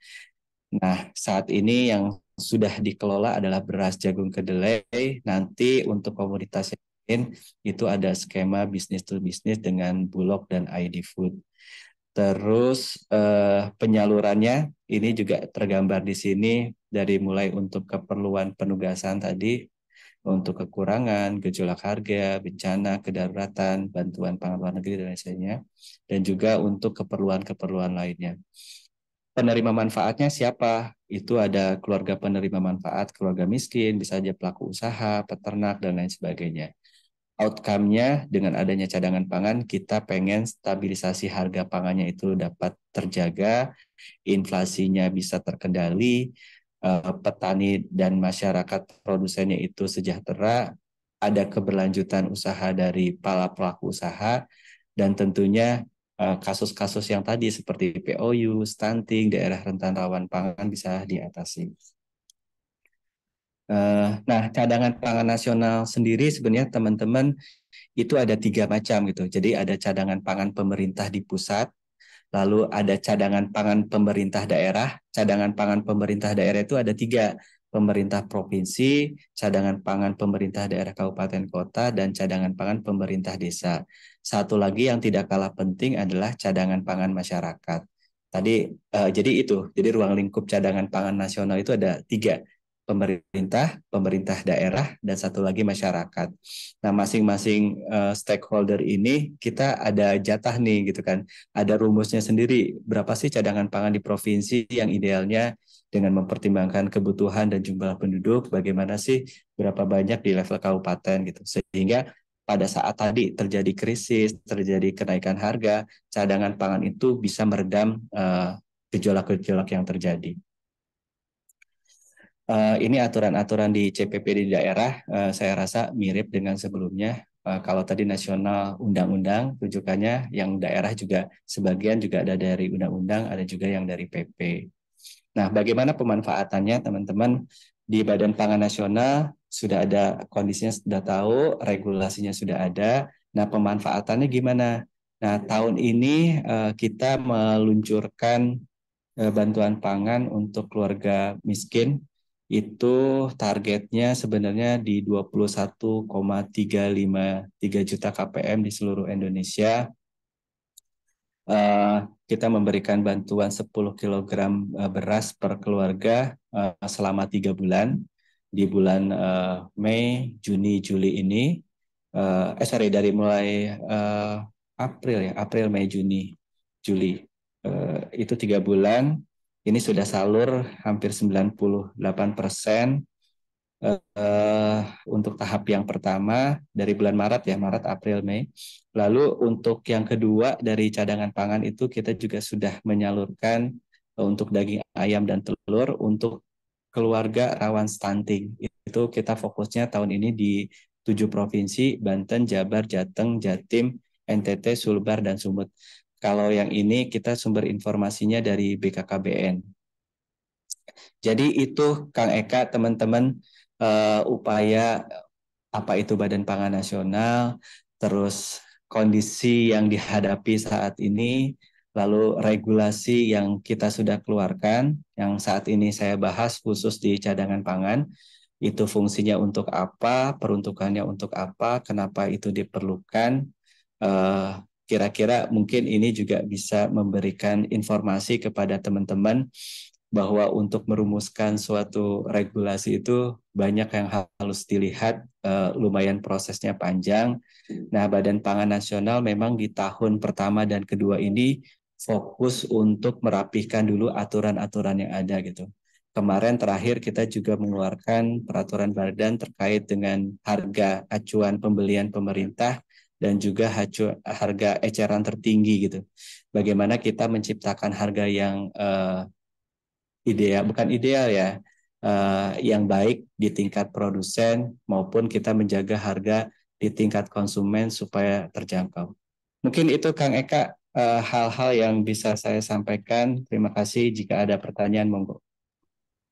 Nah, saat ini yang sudah dikelola adalah beras, jagung, kedelai. Nanti untuk komoditas yang lain itu ada skema bisnis to bisnis dengan Bulog dan ID Food. Terus penyalurannya ini juga tergambar di sini dari mulai untuk keperluan penugasan tadi, untuk kekurangan, gejolak harga, bencana, kedaruratan, bantuan pangan luar negeri dan lain-lainnya, dan juga untuk keperluan-keperluan lainnya. Penerima manfaatnya siapa? Itu ada keluarga penerima manfaat, keluarga miskin, bisa aja pelaku usaha, peternak, dan lain sebagainya. Outcome-nya dengan adanya cadangan pangan, kita pengen stabilisasi harga pangannya itu dapat terjaga, inflasinya bisa terkendali, petani dan masyarakat produsennya itu sejahtera, ada keberlanjutan usaha dari para pelaku usaha, dan tentunya kasus-kasus yang tadi seperti POU, stunting, daerah rentan rawan pangan bisa diatasi. Nah, cadangan pangan nasional sendiri sebenarnya teman-teman itu ada 3 macam gitu. Jadi ada cadangan pangan pemerintah di pusat, lalu ada cadangan pangan pemerintah daerah. Cadangan pangan pemerintah daerah itu ada 3, pemerintah provinsi, cadangan pangan pemerintah daerah kabupaten kota, dan cadangan pangan pemerintah desa. Satu lagi yang tidak kalah penting adalah cadangan pangan masyarakat. Jadi jadi ruang lingkup cadangan pangan nasional itu ada 3, pemerintah daerah, dan satu lagi masyarakat. Nah, masing-masing stakeholder ini kita ada jatah nih gitu kan. Ada rumusnya sendiri. Berapa sih cadangan pangan di provinsi yang idealnya dengan mempertimbangkan kebutuhan dan jumlah penduduk, bagaimana sih berapa banyak di level kabupaten gitu. Sehingga pada saat tadi terjadi krisis, terjadi kenaikan harga, cadangan pangan itu bisa meredam gejolak-gejolak yang terjadi. Ini aturan-aturan di CPP di daerah, saya rasa mirip dengan sebelumnya. Kalau tadi nasional undang-undang rujukannya, yang daerah juga sebagian juga ada dari undang-undang, ada juga yang dari PP. Nah, bagaimana pemanfaatannya teman-teman? Di Badan Pangan Nasional sudah ada kondisinya, sudah tahu, regulasinya sudah ada. Nah, pemanfaatannya gimana? Nah, tahun ini kita meluncurkan bantuan pangan untuk keluarga miskin. Itu targetnya sebenarnya di 21,353 juta KPM di seluruh Indonesia. Kita memberikan bantuan 10 kilogram beras per keluarga selama 3 bulan. Di bulan Mei, Juni, Juli ini. Dari mulai April, Mei, Juni, Juli. Itu 3 bulan. Ini sudah salur hampir 98%. Untuk tahap yang pertama dari bulan Maret ya, Maret, April, Mei. Lalu untuk yang kedua dari cadangan pangan itu kita juga sudah menyalurkan untuk daging ayam dan telur untuk keluarga rawan stunting. Itu kita fokusnya tahun ini di 7 provinsi, Banten, Jabar, Jateng, Jatim, NTT, Sulbar, dan Sumut. Kalau yang ini kita sumber informasinya dari BKKBN. Jadi itu Kang Eka, teman-teman, upaya apa itu Badan Pangan Nasional, terus kondisi yang dihadapi saat ini, lalu regulasi yang kita sudah keluarkan, yang saat ini saya bahas khusus di cadangan pangan, itu fungsinya untuk apa, peruntukannya untuk apa, kenapa itu diperlukan. Kira-kira mungkin ini juga bisa memberikan informasi kepada teman-teman bahwa untuk merumuskan suatu regulasi itu banyak yang harus dilihat, lumayan prosesnya panjang. Nah, Badan Pangan Nasional memang di tahun pertama dan kedua ini fokus untuk merapihkan dulu aturan-aturan yang ada gitu. Kemarin terakhir kita juga mengeluarkan peraturan badan terkait dengan harga acuan pembelian pemerintah dan juga harga eceran tertinggi gitu. Bagaimana kita menciptakan harga yang ideal, bukan ideal ya, yang baik di tingkat produsen maupun kita menjaga harga di tingkat konsumen supaya terjangkau. Mungkin itu Kang Eka, hal-hal yang bisa saya sampaikan. Terima kasih, jika ada pertanyaan monggo.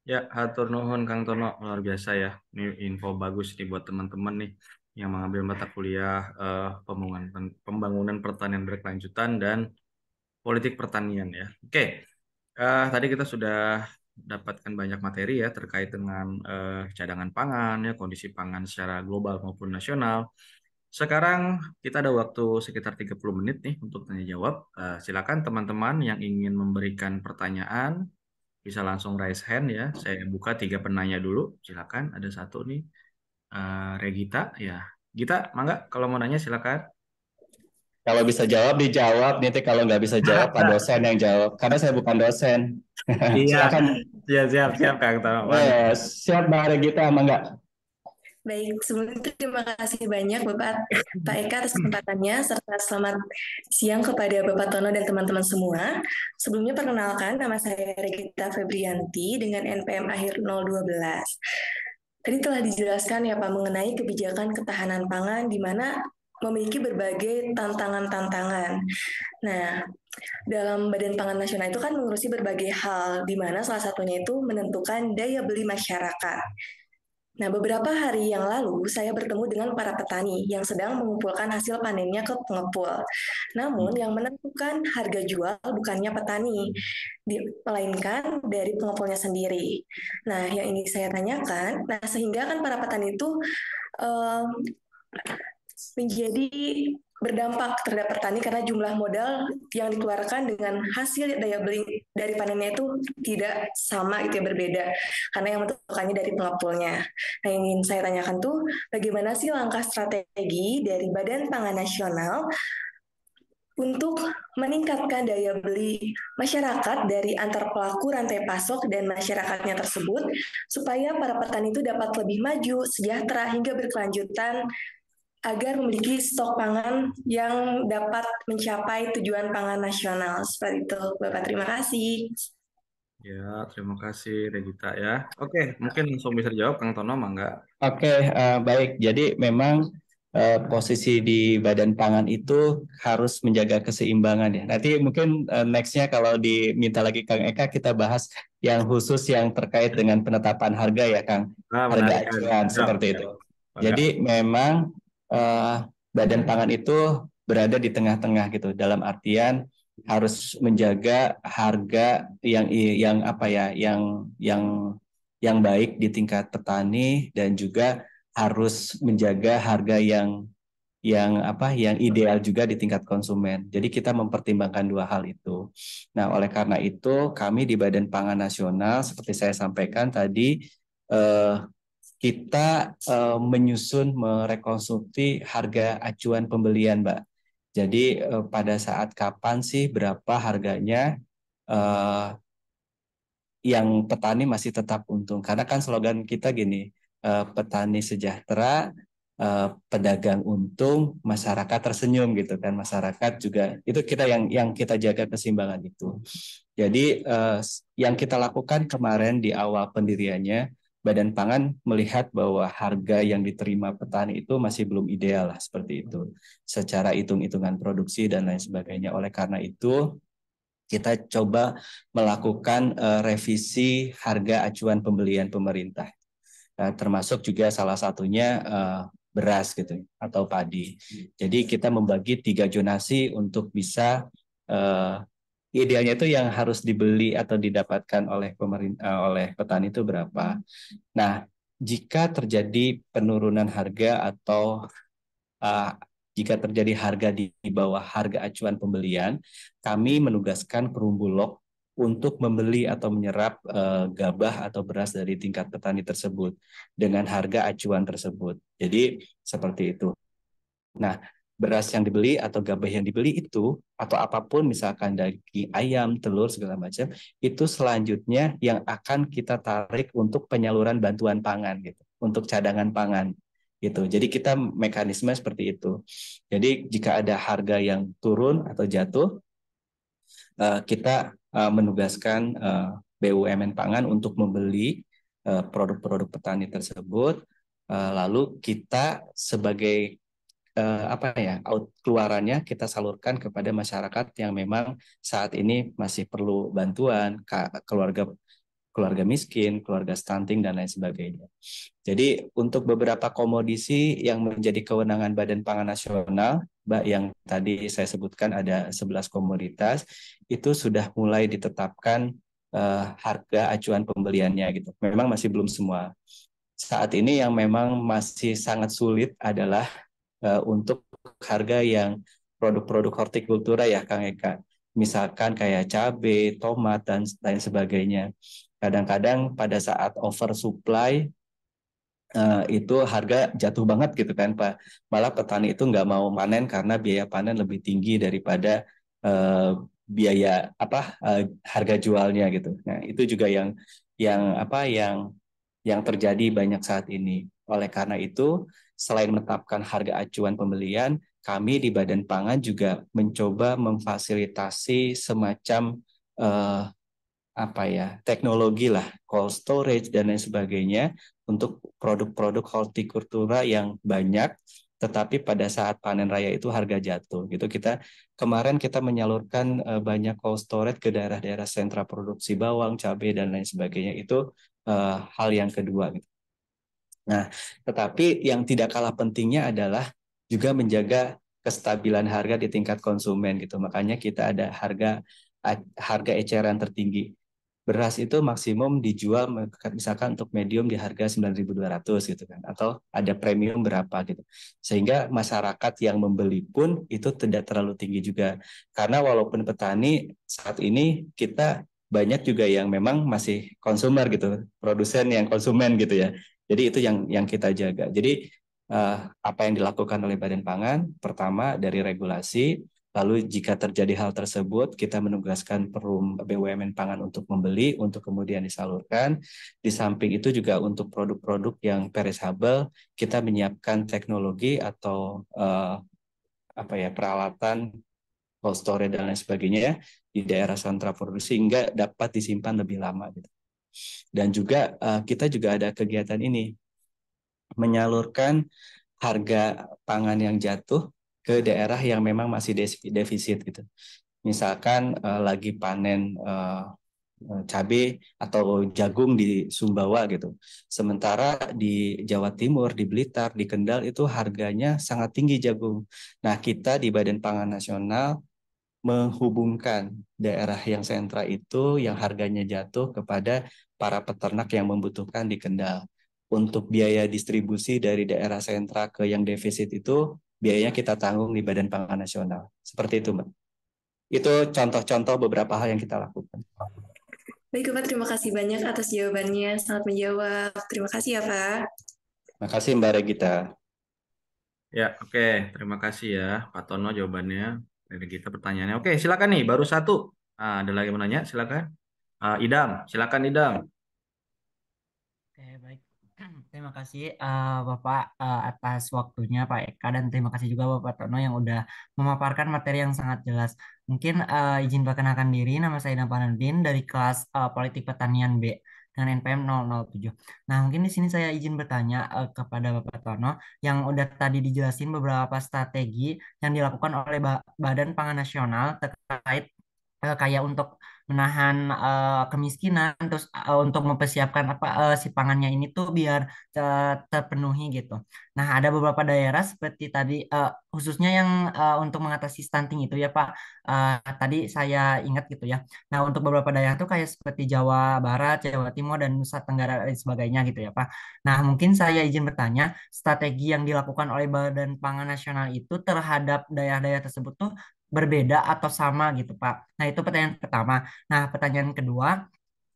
Ya, hatur nuhun Kang Tono, luar biasa ya. Ini info bagus nih buat teman-teman nih yang mengambil mata kuliah pembangunan pertanian berkelanjutan dan politik pertanian ya. Oke, tadi kita sudah dapatkan banyak materi ya terkait dengan cadangan pangan ya, kondisi pangan secara global maupun nasional. Sekarang kita ada waktu sekitar 30 menit nih untuk tanya jawab. Silakan teman-teman yang ingin memberikan pertanyaan bisa langsung raise hand ya. Saya buka 3 penanya dulu. Silakan, ada satu nih, Regita ya. Gita, mangga kalau mau nanya silakan. Kalau bisa jawab dijawab, nanti kalau nggak bisa jawab Pak dosen yang jawab, karena saya bukan dosen. Iya, Silakan. siap siap siap Kang Tono. Mangga. Siap Mbak Regita, emang nggak? Baik, sebelumnya terima kasih banyak Pak Eka atas kesempatannya, serta selamat siang kepada Bapak Tono dan teman-teman semua. Sebelumnya perkenalkan, nama saya Regita Febrianti dengan NPM akhir 012. Tadi telah dijelaskan ya Pak mengenai kebijakan ketahanan pangan di mana memiliki berbagai tantangan-tantangan. Nah, dalam Badan Pangan Nasional itu kan mengurusi berbagai hal, di mana salah satunya itu menentukan daya beli masyarakat. Nah, beberapa hari yang lalu saya bertemu dengan para petani yang sedang mengumpulkan hasil panennya ke pengepul. Namun yang menentukan harga jual bukannya petani, melainkan dari pengepulnya sendiri. Nah, yang ini saya tanyakan, nah sehingga kan para petani itu eh, menjadi berdampak terhadap petani karena jumlah modal yang dikeluarkan dengan hasil daya beli dari panennya itu tidak sama gitu ya, berbeda karena yang menentukannya dari pengepulnya. Nah, yang ingin saya tanyakan tuh bagaimana sih langkah strategi dari Badan Pangan Nasional untuk meningkatkan daya beli masyarakat dari antar pelaku rantai pasok dan masyarakatnya tersebut supaya para petani itu dapat lebih maju, sejahtera hingga berkelanjutan agar memiliki stok pangan yang dapat mencapai tujuan pangan nasional. Seperti itu, Bapak. Terima kasih. Ya, terima kasih Regita ya. Oke, mungkin langsung bisa dijawab Kang Tono, mangga. Oke, baik. Jadi memang posisi di Badan Pangan itu harus menjaga keseimbangan ya. Nanti mungkin next-nya kalau diminta lagi Kang Eka kita bahas yang khusus yang terkait dengan penetapan harga ya Kang. Ah, Harga menarik kan? acuan Siap, seperti itu. siap. Mangga. Jadi memang eh, Badan Pangan itu berada di tengah-tengah gitu. Dalam artian harus menjaga harga yang apa ya, yang baik di tingkat petani dan juga harus menjaga harga yang ideal juga di tingkat konsumen. Jadi kita mempertimbangkan dua hal itu. Nah, oleh karena itu kami di Badan Pangan Nasional seperti saya sampaikan tadi eh, kita menyusun merekonstruksi harga acuan pembelian, Mbak. Jadi pada saat kapan sih berapa harganya eh, yang petani masih tetap untung. Karena kan slogan kita gini, petani sejahtera, pedagang untung, masyarakat tersenyum gitu kan. Masyarakat juga itu kita yang kita jaga keseimbangan itu. Jadi yang kita lakukan kemarin di awal pendiriannya, Badan Pangan melihat bahwa harga yang diterima petani itu masih belum ideal lah seperti itu. Secara hitung-hitungan produksi dan lain sebagainya. Oleh karena itu kita coba melakukan revisi harga acuan pembelian pemerintah. Termasuk juga salah satunya beras gitu atau padi. Jadi kita membagi 3 zonasi untuk bisa idealnya itu yang harus dibeli atau didapatkan oleh pemerintah oleh petani itu berapa. Nah, jika terjadi penurunan harga atau uh, jika terjadi harga di bawah harga acuan pembelian, kami menugaskan perumbulok untuk membeli atau menyerap gabah atau beras dari tingkat petani tersebut dengan harga acuan tersebut. Jadi seperti itu. Nah, beras yang dibeli atau gabah yang dibeli itu atau apapun misalkan daging ayam, telur segala macam itu selanjutnya yang akan kita tarik untuk penyaluran bantuan pangan gitu, untuk cadangan pangan gitu. Jadi kita mekanisme seperti itu. Jadi jika ada harga yang turun atau jatuh, kita menugaskan BUMN pangan untuk membeli produk-produk petani tersebut. Lalu kita sebagai apa ya keluarannya kita salurkan kepada masyarakat yang memang saat ini masih perlu bantuan, keluarga keluarga miskin, keluarga stunting dan lain sebagainya. Jadi untuk beberapa komodisi yang menjadi kewenangan Badan Pangan Nasional, Mbak, yang tadi saya sebutkan ada 11 komoditas, itu sudah mulai ditetapkan harga acuan pembeliannya gitu. Memang masih belum semua. Saat ini yang memang masih sangat sulit adalah untuk harga yang produk-produk hortikultura ya Kang Eka. Misalkan kayak cabai, tomat, dan lain sebagainya. Kadang-kadang pada saat oversupply itu harga jatuh banget gitu kan Pak. Malah petani itu nggak mau panen karena biaya panen lebih tinggi daripada biaya harga jualnya gitu. Nah itu juga yang apa yang terjadi banyak saat ini. Oleh karena itu, selain menetapkan harga acuan pembelian, kami di Badan Pangan juga mencoba memfasilitasi semacam eh, apa ya, teknologi lah, cold storage dan lain sebagainya untuk produk-produk hortikultura yang banyak, tetapi pada saat panen raya itu harga jatuh gitu. Kemarin kita menyalurkan banyak cold storage ke daerah-daerah sentra produksi bawang, cabai dan lain sebagainya. Itu hal yang kedua gitu. Nah, tetapi yang tidak kalah pentingnya adalah juga menjaga kestabilan harga di tingkat konsumen gitu. Makanya kita ada harga eceran tertinggi. Beras itu maksimum dijual misalkan untuk medium di harga 9.200 gitu kan, atau ada premium berapa gitu. Sehingga masyarakat yang membeli pun itu tidak terlalu tinggi juga. Karena walaupun petani saat ini kita banyak juga yang memang masih konsumer gitu, produsen yang konsumen gitu ya. Jadi itu yang kita jaga. Jadi apa yang dilakukan oleh Badan Pangan, pertama dari regulasi, lalu jika terjadi hal tersebut, kita menugaskan Perum BUMN Pangan untuk membeli, untuk kemudian disalurkan. Di samping itu juga untuk produk-produk yang perishable, kita menyiapkan teknologi atau apa ya, peralatan cold storage dan lain sebagainya ya, di daerah sentra produksi sehingga dapat disimpan lebih lama gitu. Dan juga kita juga ada kegiatan ini, menyalurkan harga pangan yang jatuh ke daerah yang memang masih defisit gitu. Misalkan lagi panen cabai atau jagung di Sumbawa gitu. Sementara di Jawa Timur, di Blitar, di Kendal itu harganya sangat tinggi jagung. Nah, kita di Badan Pangan Nasional menghubungkan daerah yang sentra itu yang harganya jatuh kepada para peternak yang membutuhkan di Kendal. Untuk biaya distribusi dari daerah sentra ke yang defisit itu biayanya kita tanggung di Badan Pangan Nasional. Seperti itu, Mbak. Itu contoh-contoh beberapa hal yang kita lakukan. Baik, Bapak, terima kasih banyak atas jawabannya. Sangat menjawab. Terima kasih ya, Pak. Terima kasih Mbak Regita. Ya, oke. Terima kasih ya, Pak Tono jawabannya. Dari kita pertanyaannya. Oke, silakan nih. Baru satu. Ada lagi yang mau nanya? Silakan. Idam, silakan Idam. Oke, baik. Terima kasih Bapak atas waktunya Pak Eka dan terima kasih juga Bapak Tono yang udah memaparkan materi yang sangat jelas. Mungkin izin perkenalkan diri, nama saya Idam Panudin dari kelas Politik Pertanian B dengan NPM 007. Nah, mungkin di sini saya izin bertanya kepada Bapak Tono yang udah tadi dijelasin beberapa strategi yang dilakukan oleh Badan Pangan Nasional terkait kayak untuk menahan kemiskinan terus untuk mempersiapkan apa si pangannya ini tuh biar terpenuhi gitu. Nah, ada beberapa daerah seperti tadi khususnya yang untuk mengatasi stunting itu ya Pak. Tadi saya ingat gitu ya. Nah, untuk beberapa daerah tuh kayak seperti Jawa Barat, Jawa Timur dan Nusa Tenggara dan sebagainya gitu ya Pak. Nah, mungkin saya izin bertanya, strategi yang dilakukan oleh Badan Pangan Nasional itu terhadap daerah-daerah tersebut tuh berbeda atau sama gitu Pak. Nah, itu pertanyaan pertama. Nah, pertanyaan kedua,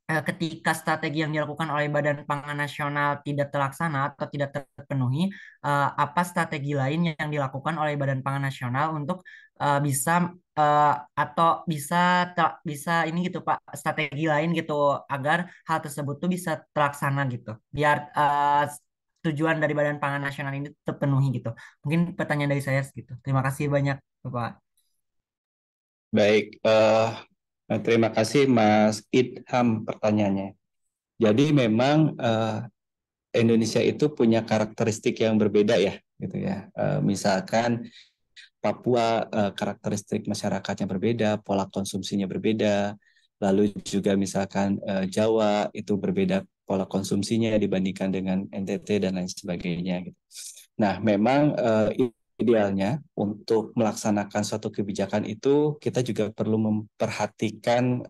ketika strategi yang dilakukan oleh Badan Pangan Nasional tidak terlaksana atau tidak terpenuhi, apa strategi lain yang dilakukan oleh Badan Pangan Nasional untuk bisa atau bisa ini gitu Pak, strategi lain gitu agar hal tersebut tuh bisa terlaksana gitu, biar tujuan dari Badan Pangan Nasional ini terpenuhi gitu. Mungkin pertanyaan dari saya segitu. Terima kasih banyak Bapak. Baik, terima kasih Mas Idham pertanyaannya. Jadi memang Indonesia itu punya karakteristik yang berbeda ya, gitu ya. Misalkan Papua karakteristik masyarakatnya berbeda, pola konsumsinya berbeda, lalu juga misalkan Jawa itu berbeda pola konsumsinya dibandingkan dengan NTT dan lain sebagainya. Gitu. Nah, memang idealnya untuk melaksanakan suatu kebijakan itu kita juga perlu memperhatikan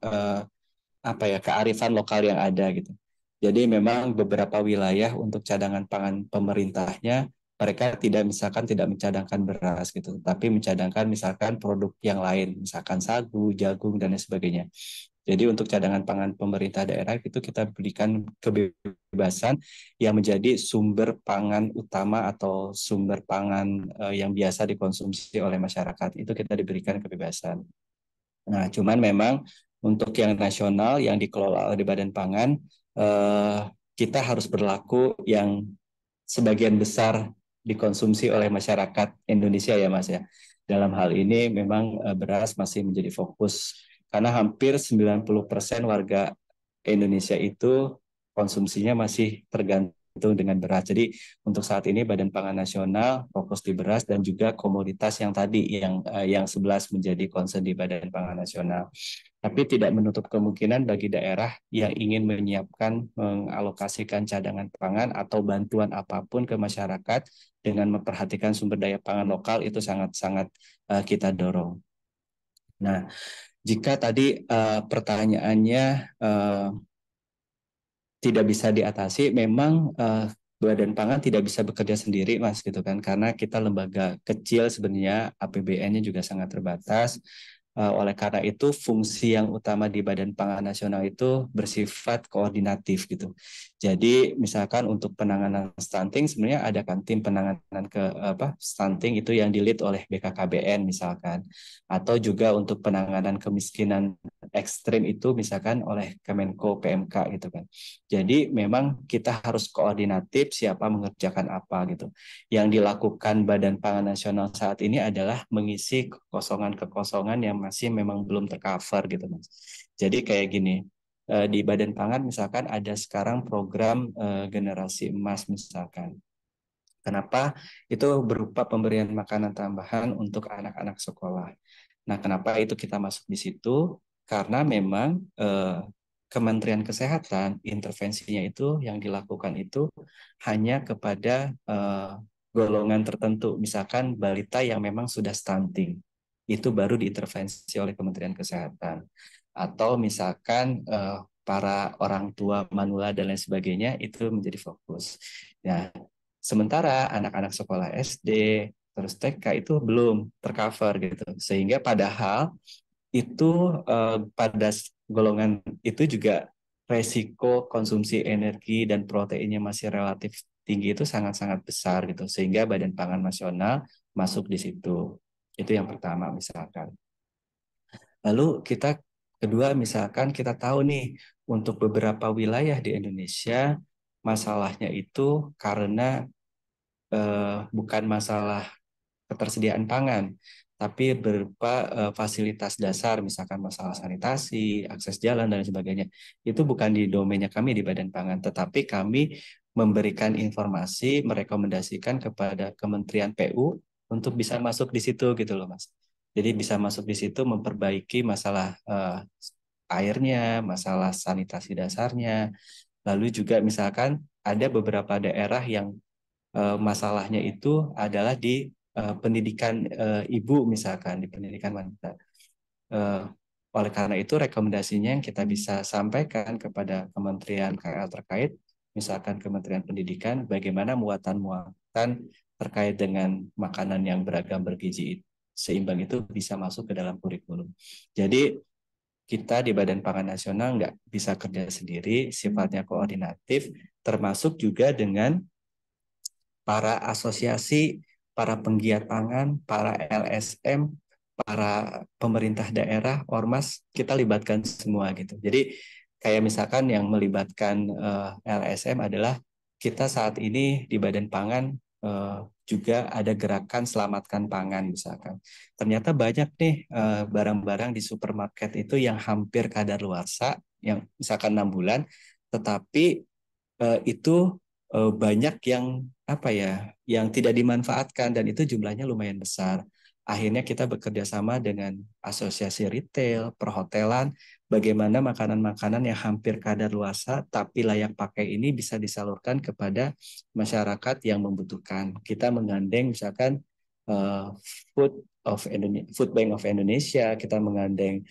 apa ya, kearifan lokal yang ada gitu. Jadi memang beberapa wilayah untuk cadangan pangan pemerintahnya mereka tidak mencadangkan beras gitu, tapi mencadangkan misalkan produk yang lain, misalkan sagu, jagung dan lain sebagainya. Jadi untuk cadangan pangan pemerintah daerah itu kita berikan kebebasan yang menjadi sumber pangan utama atau sumber pangan yang biasa dikonsumsi oleh masyarakat. Itu kita diberikan kebebasan. Nah, cuman memang untuk yang nasional yang dikelola oleh Badan Pangan, kita harus berlaku yang sebagian besar dikonsumsi oleh masyarakat Indonesia ya Mas ya. Dalam hal ini memang beras masih menjadi fokus karena hampir 90% warga Indonesia itu konsumsinya masih tergantung dengan beras. Jadi untuk saat ini Badan Pangan Nasional fokus di beras dan juga komoditas yang tadi yang 11 menjadi concern di Badan Pangan Nasional. Tapi tidak menutup kemungkinan bagi daerah yang ingin menyiapkan mengalokasikan cadangan pangan atau bantuan apapun ke masyarakat dengan memperhatikan sumber daya pangan lokal itu sangat-sangat kita dorong. Nah, jika tadi pertanyaannya tidak bisa diatasi, memang Badan Pangan tidak bisa bekerja sendiri, Mas, gitu kan, karena kita lembaga kecil sebenarnya, APBN-nya juga sangat terbatas. Oleh karena itu, fungsi yang utama di Badan Pangan Nasional itu bersifat koordinatif gitu. Jadi, misalkan untuk penanganan stunting, sebenarnya ada kan tim penanganan stunting itu yang di-lead oleh BKKBN misalkan, atau juga untuk penanganan kemiskinan ekstrim itu misalkan oleh Kemenko PMK gitu kan. Jadi memang kita harus koordinatif siapa mengerjakan apa gitu. Yang dilakukan Badan Pangan Nasional saat ini adalah mengisi kekosongan-kekosongan yang masih memang belum tercover gitu Mas. Jadi kayak gini, di Badan Pangan misalkan ada sekarang program generasi emas misalkan. Kenapa? Itu berupa pemberian makanan tambahan untuk anak-anak sekolah. Nah, kenapa itu kita masuk di situ? Karena memang Kementerian Kesehatan intervensinya itu yang dilakukan itu hanya kepada golongan tertentu, misalkan balita yang memang sudah stunting, itu baru diintervensi oleh Kementerian Kesehatan. Atau misalkan para orang tua manula dan lain sebagainya itu menjadi fokus. Nah, sementara anak-anak sekolah SD terus TK itu belum tercover gitu, sehingga padahal itu pada golongan itu juga resiko konsumsi energi dan proteinnya masih relatif tinggi itu sangat-sangat besar gitu, sehingga Badan Pangan Nasional masuk di situ. Itu yang pertama misalkan. Lalu kita kedua misalkan kita tahu nih untuk beberapa wilayah di Indonesia masalahnya itu karena bukan masalah ketersediaan pangan, tapi berupa fasilitas dasar, misalkan masalah sanitasi, akses jalan, dan sebagainya. Itu bukan di domainnya kami di Badan Pangan, tetapi kami memberikan informasi, merekomendasikan kepada Kementerian PU untuk bisa masuk di situ gitu loh Mas. Jadi bisa masuk di situ memperbaiki masalah airnya, masalah sanitasi dasarnya, lalu juga misalkan ada beberapa daerah yang masalahnya itu adalah di pendidikan ibu misalkan, di pendidikan wanita. Oleh karena itu rekomendasinya yang kita bisa sampaikan kepada Kementerian KL terkait, misalkan Kementerian Pendidikan, bagaimana muatan-muatan terkait dengan makanan yang beragam bergizi seimbang itu bisa masuk ke dalam kurikulum. Jadi kita di Badan Pangan Nasional nggak bisa kerja sendiri, sifatnya koordinatif, termasuk juga dengan para asosiasi, para penggiat pangan, para LSM, para pemerintah daerah, ormas, kita libatkan semua gitu. Jadi kayak misalkan yang melibatkan LSM adalah kita saat ini di Badan Pangan juga ada gerakan selamatkan pangan misalkan. Ternyata banyak nih barang-barang di supermarket itu yang hampir kadaluarsa, yang misalkan 6 bulan, tetapi itu banyak yang yang tidak dimanfaatkan dan itu jumlahnya lumayan besar. Akhirnya kita bekerja sama dengan asosiasi retail, perhotelan, bagaimana makanan-makanan yang hampir kadaluarsa tapi layak pakai ini bisa disalurkan kepada masyarakat yang membutuhkan. Kita menggandeng misalkan uh, Food Bank of Indonesia, kita menggandeng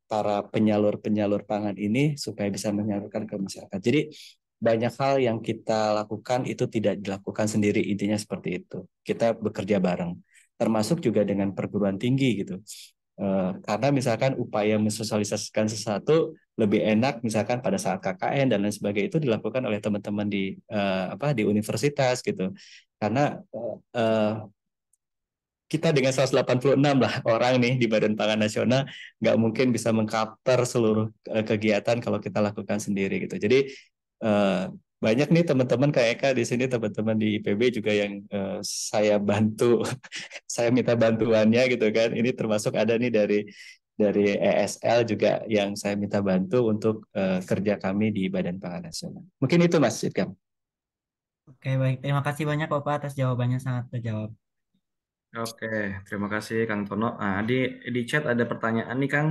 para penyalur-penyalur pangan ini supaya bisa menyalurkan ke masyarakat. Jadi banyak hal yang kita lakukan itu tidak dilakukan sendiri, intinya seperti itu. Kita bekerja bareng, termasuk juga dengan perguruan tinggi gitu. Karena misalkan upaya mensosialisasikan sesuatu lebih enak misalkan pada saat KKN dan lain sebagainya itu dilakukan oleh teman-teman di universitas gitu. Karena kita dengan 186 lah orang nih di Badan Pangan Nasional nggak mungkin bisa mengcover seluruh kegiatan kalau kita lakukan sendiri gitu. Jadi banyak nih teman-teman kayak Eka di sini, teman-teman di IPB juga yang saya bantu, saya minta bantuannya gitu kan. Ini termasuk ada nih dari ESL juga yang saya minta bantu untuk kerja kami di Badan Pangan Nasional. Mungkin itu Mas Idkam. Oke, baik. Terima kasih banyak Bapak atas jawabannya sangat terjawab. Oke, terima kasih Kang Tono. Nah, di chat ada pertanyaan nih Kang.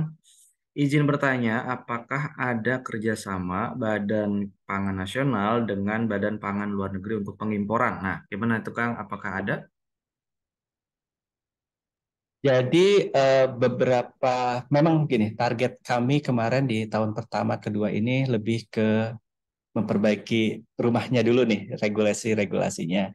Izin bertanya, apakah ada kerjasama Badan Pangan Nasional dengan Badan Pangan Luar Negeri untuk pengimporan? Nah, gimana itu Kang? Apakah ada? Jadi beberapa, memang gini, target kami kemarin di tahun pertama kedua ini lebih ke memperbaiki rumahnya dulu nih, regulasi-regulasinya.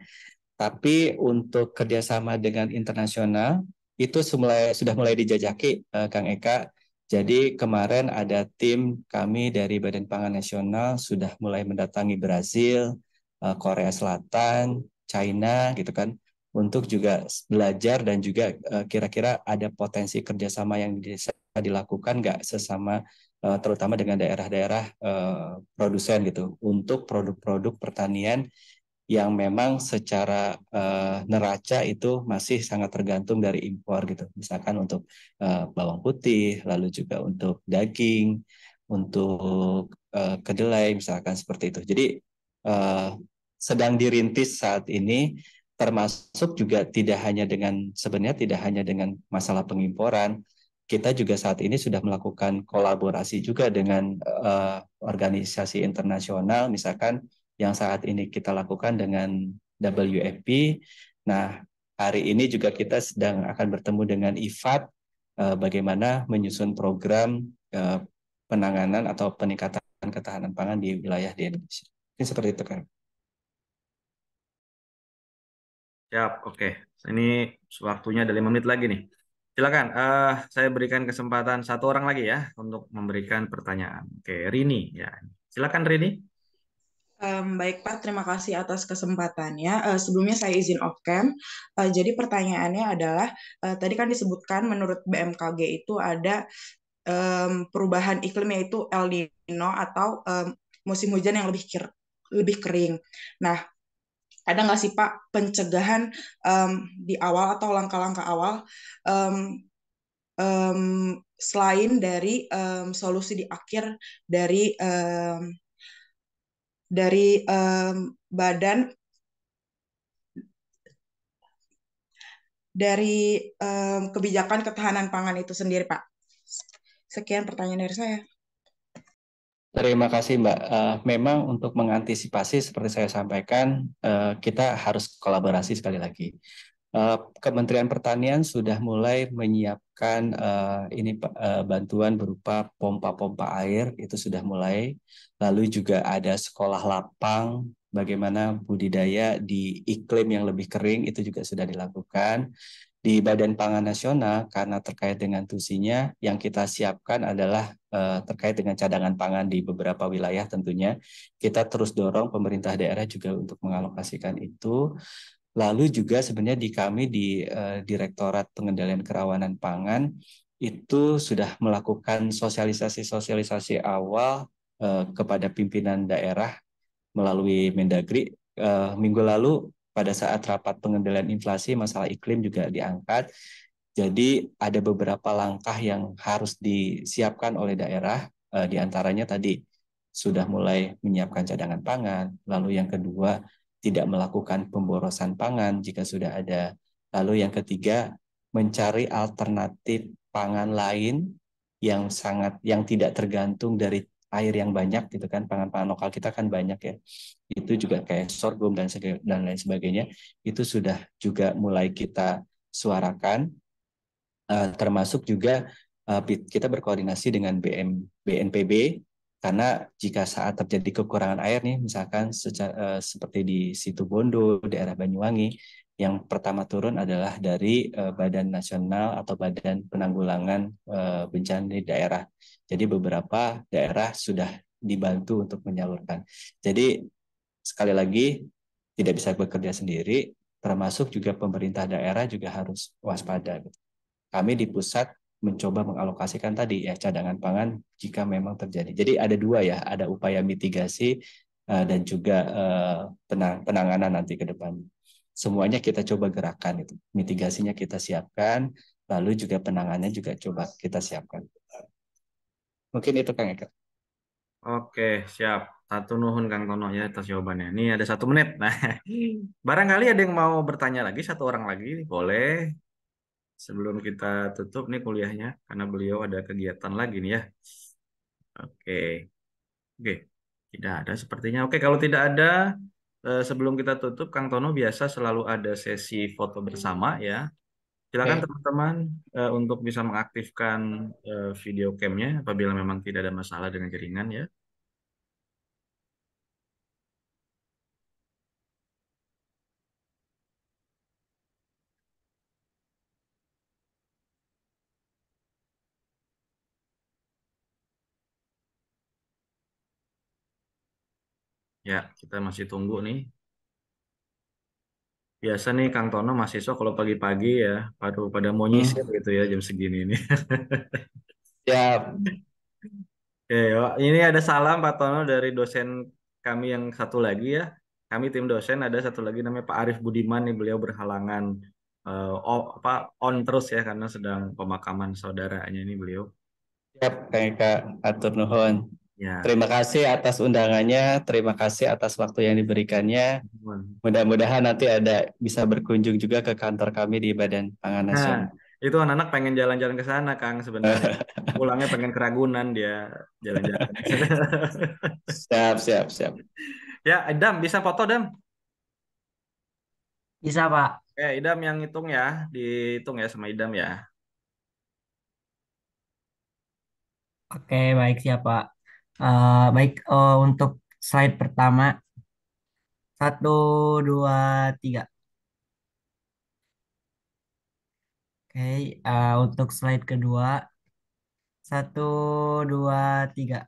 Tapi untuk kerjasama dengan internasional itu sudah mulai dijajaki, Kang Eka. Jadi kemarin ada tim kami dari Badan Pangan Nasional sudah mulai mendatangi Brazil, Korea Selatan, China gitu kan, untuk juga belajar dan juga kira-kira ada potensi kerjasama yang bisa dilakukan nggak sesama terutama dengan daerah-daerah produsen gitu untuk produk-produk pertanian yang memang secara neraca itu masih sangat tergantung dari impor gitu. Misalkan untuk bawang putih, lalu juga untuk daging, untuk kedelai, misalkan seperti itu. Jadi uh, sedang dirintis saat ini, termasuk juga tidak hanya dengan sebenarnya tidak hanya dengan masalah pengimporan. Kita juga saat ini sudah melakukan kolaborasi juga dengan organisasi internasional, misalkan yang saat ini kita lakukan dengan WFP. Nah, hari ini juga kita sedang akan bertemu dengan IFAD, bagaimana menyusun program penanganan atau peningkatan ketahanan pangan di wilayah di Indonesia. Ini seperti itu kan. Siap, oke. Ini waktunya ada 5 menit lagi nih. Silakan, saya berikan kesempatan satu orang lagi ya untuk memberikan pertanyaan. Oke, Rini ya. Silakan Rini. Baik Pak, terima kasih atas kesempatannya. Sebelumnya saya izin off cam. Jadi pertanyaannya adalah, tadi kan disebutkan menurut BMKG itu ada perubahan iklim yaitu El Nino atau musim hujan yang lebih kering. Nah, ada nggak sih Pak pencegahan di awal atau langkah-langkah awal um, um, selain dari solusi di akhir dari badan dari kebijakan ketahanan pangan itu sendiri, Pak. Sekian pertanyaan dari saya. Terima kasih Mbak. Memang untuk mengantisipasi seperti saya sampaikan, kita harus kolaborasi sekali lagi. Kementerian Pertanian sudah mulai menyiapkan bantuan berupa pompa-pompa air, itu sudah mulai. Lalu juga ada sekolah lapang, bagaimana budidaya di iklim yang lebih kering, itu juga sudah dilakukan. Di Badan Pangan Nasional, karena terkait dengan tusinya, yang kita siapkan adalah terkait dengan cadangan pangan di beberapa wilayah tentunya. Kita terus dorong pemerintah daerah juga untuk mengalokasikan itu. Lalu juga sebenarnya di kami di Direktorat Pengendalian Kerawanan Pangan itu sudah melakukan sosialisasi awal kepada pimpinan daerah melalui Mendagri. Minggu lalu pada saat rapat pengendalian inflasi, masalah iklim juga diangkat. Jadi ada beberapa langkah yang harus disiapkan oleh daerah, di antaranya tadi sudah mulai menyiapkan cadangan pangan, lalu yang kedua tidak melakukan pemborosan pangan jika sudah ada, lalu yang ketiga mencari alternatif pangan lain yang tidak tergantung dari air yang banyak gitu kan, pangan-pangan lokal kita kan banyak ya, itu juga kayak sorghum dan lain sebagainya, itu sudah juga mulai kita suarakan. Termasuk juga kita berkoordinasi dengan BNPB, karena jika saat terjadi kekurangan air nih, misalkan seperti di Situbondo, daerah Banyuwangi, yang pertama turun adalah dari Badan Nasional atau Badan Penanggulangan Bencana di daerah. Jadi beberapa daerah sudah dibantu untuk menyalurkan. Jadi sekali lagi tidak bisa bekerja sendiri, termasuk juga pemerintah daerah juga harus waspada. Kami di pusat mencoba mengalokasikan tadi ya cadangan pangan jika memang terjadi. Jadi ada dua ya, ada upaya mitigasi dan juga penanganan nanti ke depan. Semuanya kita coba gerakan itu, mitigasinya kita siapkan, lalu juga penanganannya juga coba kita siapkan. Mungkin itu Kang Eka. Oke, siap. Satu nuhun Kang Tono ya atas jawabannya. Ini ada 1 menit. Nah, barangkali ada yang mau bertanya lagi, 1 orang lagi, boleh. Sebelum kita tutup nih kuliahnya, karena beliau ada kegiatan lagi nih ya. Oke, oke. Tidak ada sepertinya. Oke, kalau tidak ada, sebelum kita tutup, Kang Tono biasa selalu ada sesi foto bersama ya. Silakan Oke. teman-teman untuk bisa mengaktifkan video cam-nya apabila memang tidak ada masalah dengan jaringan ya. Ya, kita masih tunggu nih. Biasa nih Kang Tono mahasiswa kalau pagi-pagi ya, pada mau nyisir Hmm, gitu ya jam segini nih. siap. Oke, Wak. Ini ada salam Pak Tono dari dosen kami yang satu lagi ya. Kami tim dosen ada satu lagi namanya Pak Arif Budiman nih, beliau berhalangan on terus ya karena sedang pemakaman saudaranya ini beliau. Siap, Kang Eka. Atur nuhun. Ya, Terima kasih atas undangannya, terima kasih atas waktu yang diberikannya. teman. Mudah-mudahan nanti ada bisa berkunjung juga ke kantor kami di Badan Pangan Nah, Nasional. itu anak-anak pengen jalan-jalan ke sana Kang sebenarnya. Pulangnya pengen ke Ragunan dia jalan-jalan. Siap, siap, siap. Ya, Idam bisa foto Dam? Bisa, Pak. Idam yang hitung ya, dihitung ya sama Idam ya. Oke, baik siapa. Baik, untuk slide pertama, 1, 2, 3. Oke, untuk slide kedua, 1, 2, 3.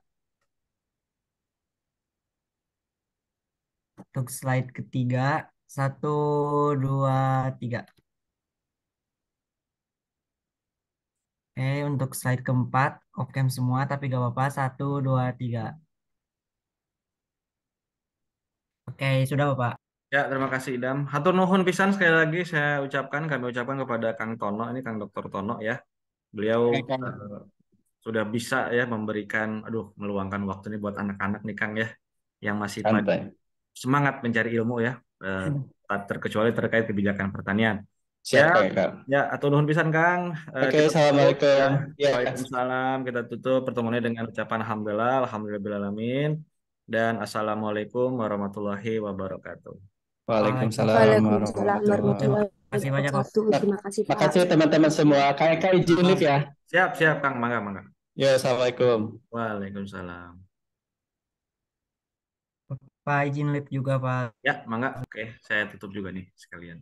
Untuk slide ketiga, 1, 2, 3. Oke, untuk slide keempat, off cam semua, tapi gak apa-apa. 1, 2, 3. Oke, sudah Bapak. Ya, terima kasih Idam. Hatur nuhun pisan sekali lagi kami ucapkan kepada Kang Tono, ini Kang Dokter Tono ya. Beliau eh, sudah bisa ya memberikan, meluangkan waktu ini buat anak-anak nih Kang ya, yang masih pada Santai. semangat mencari ilmu ya, tak terkecuali terkait kebijakan pertanian. Ya, Siap, Kang Eka. ya, hatur nuhun pisan Kang. Oke, Kita tutup ya. Assalamualaikum. Ya, Waalaikumsalam. Kita tutup pertemuannya dengan ucapan alhamdulillah, alhamdulillahirabbil dan assalamualaikum warahmatullahi wabarakatuh. Waalaikumsalam Waalaikumsalam warahmatullahi Terima warahmatullahi kasih banyak Bapak. wabarakatuh. wabarakatuh. Terima kasih, Pak. Makasih teman-teman semua. Kang Eka izin live ya. Siap, siap, Kang. Mangga, mangga. Ya, Assalamualaikum. Waalaikumsalam. Pak izin live juga Pak. Ya, mangga. Oke, saya tutup juga nih sekalian.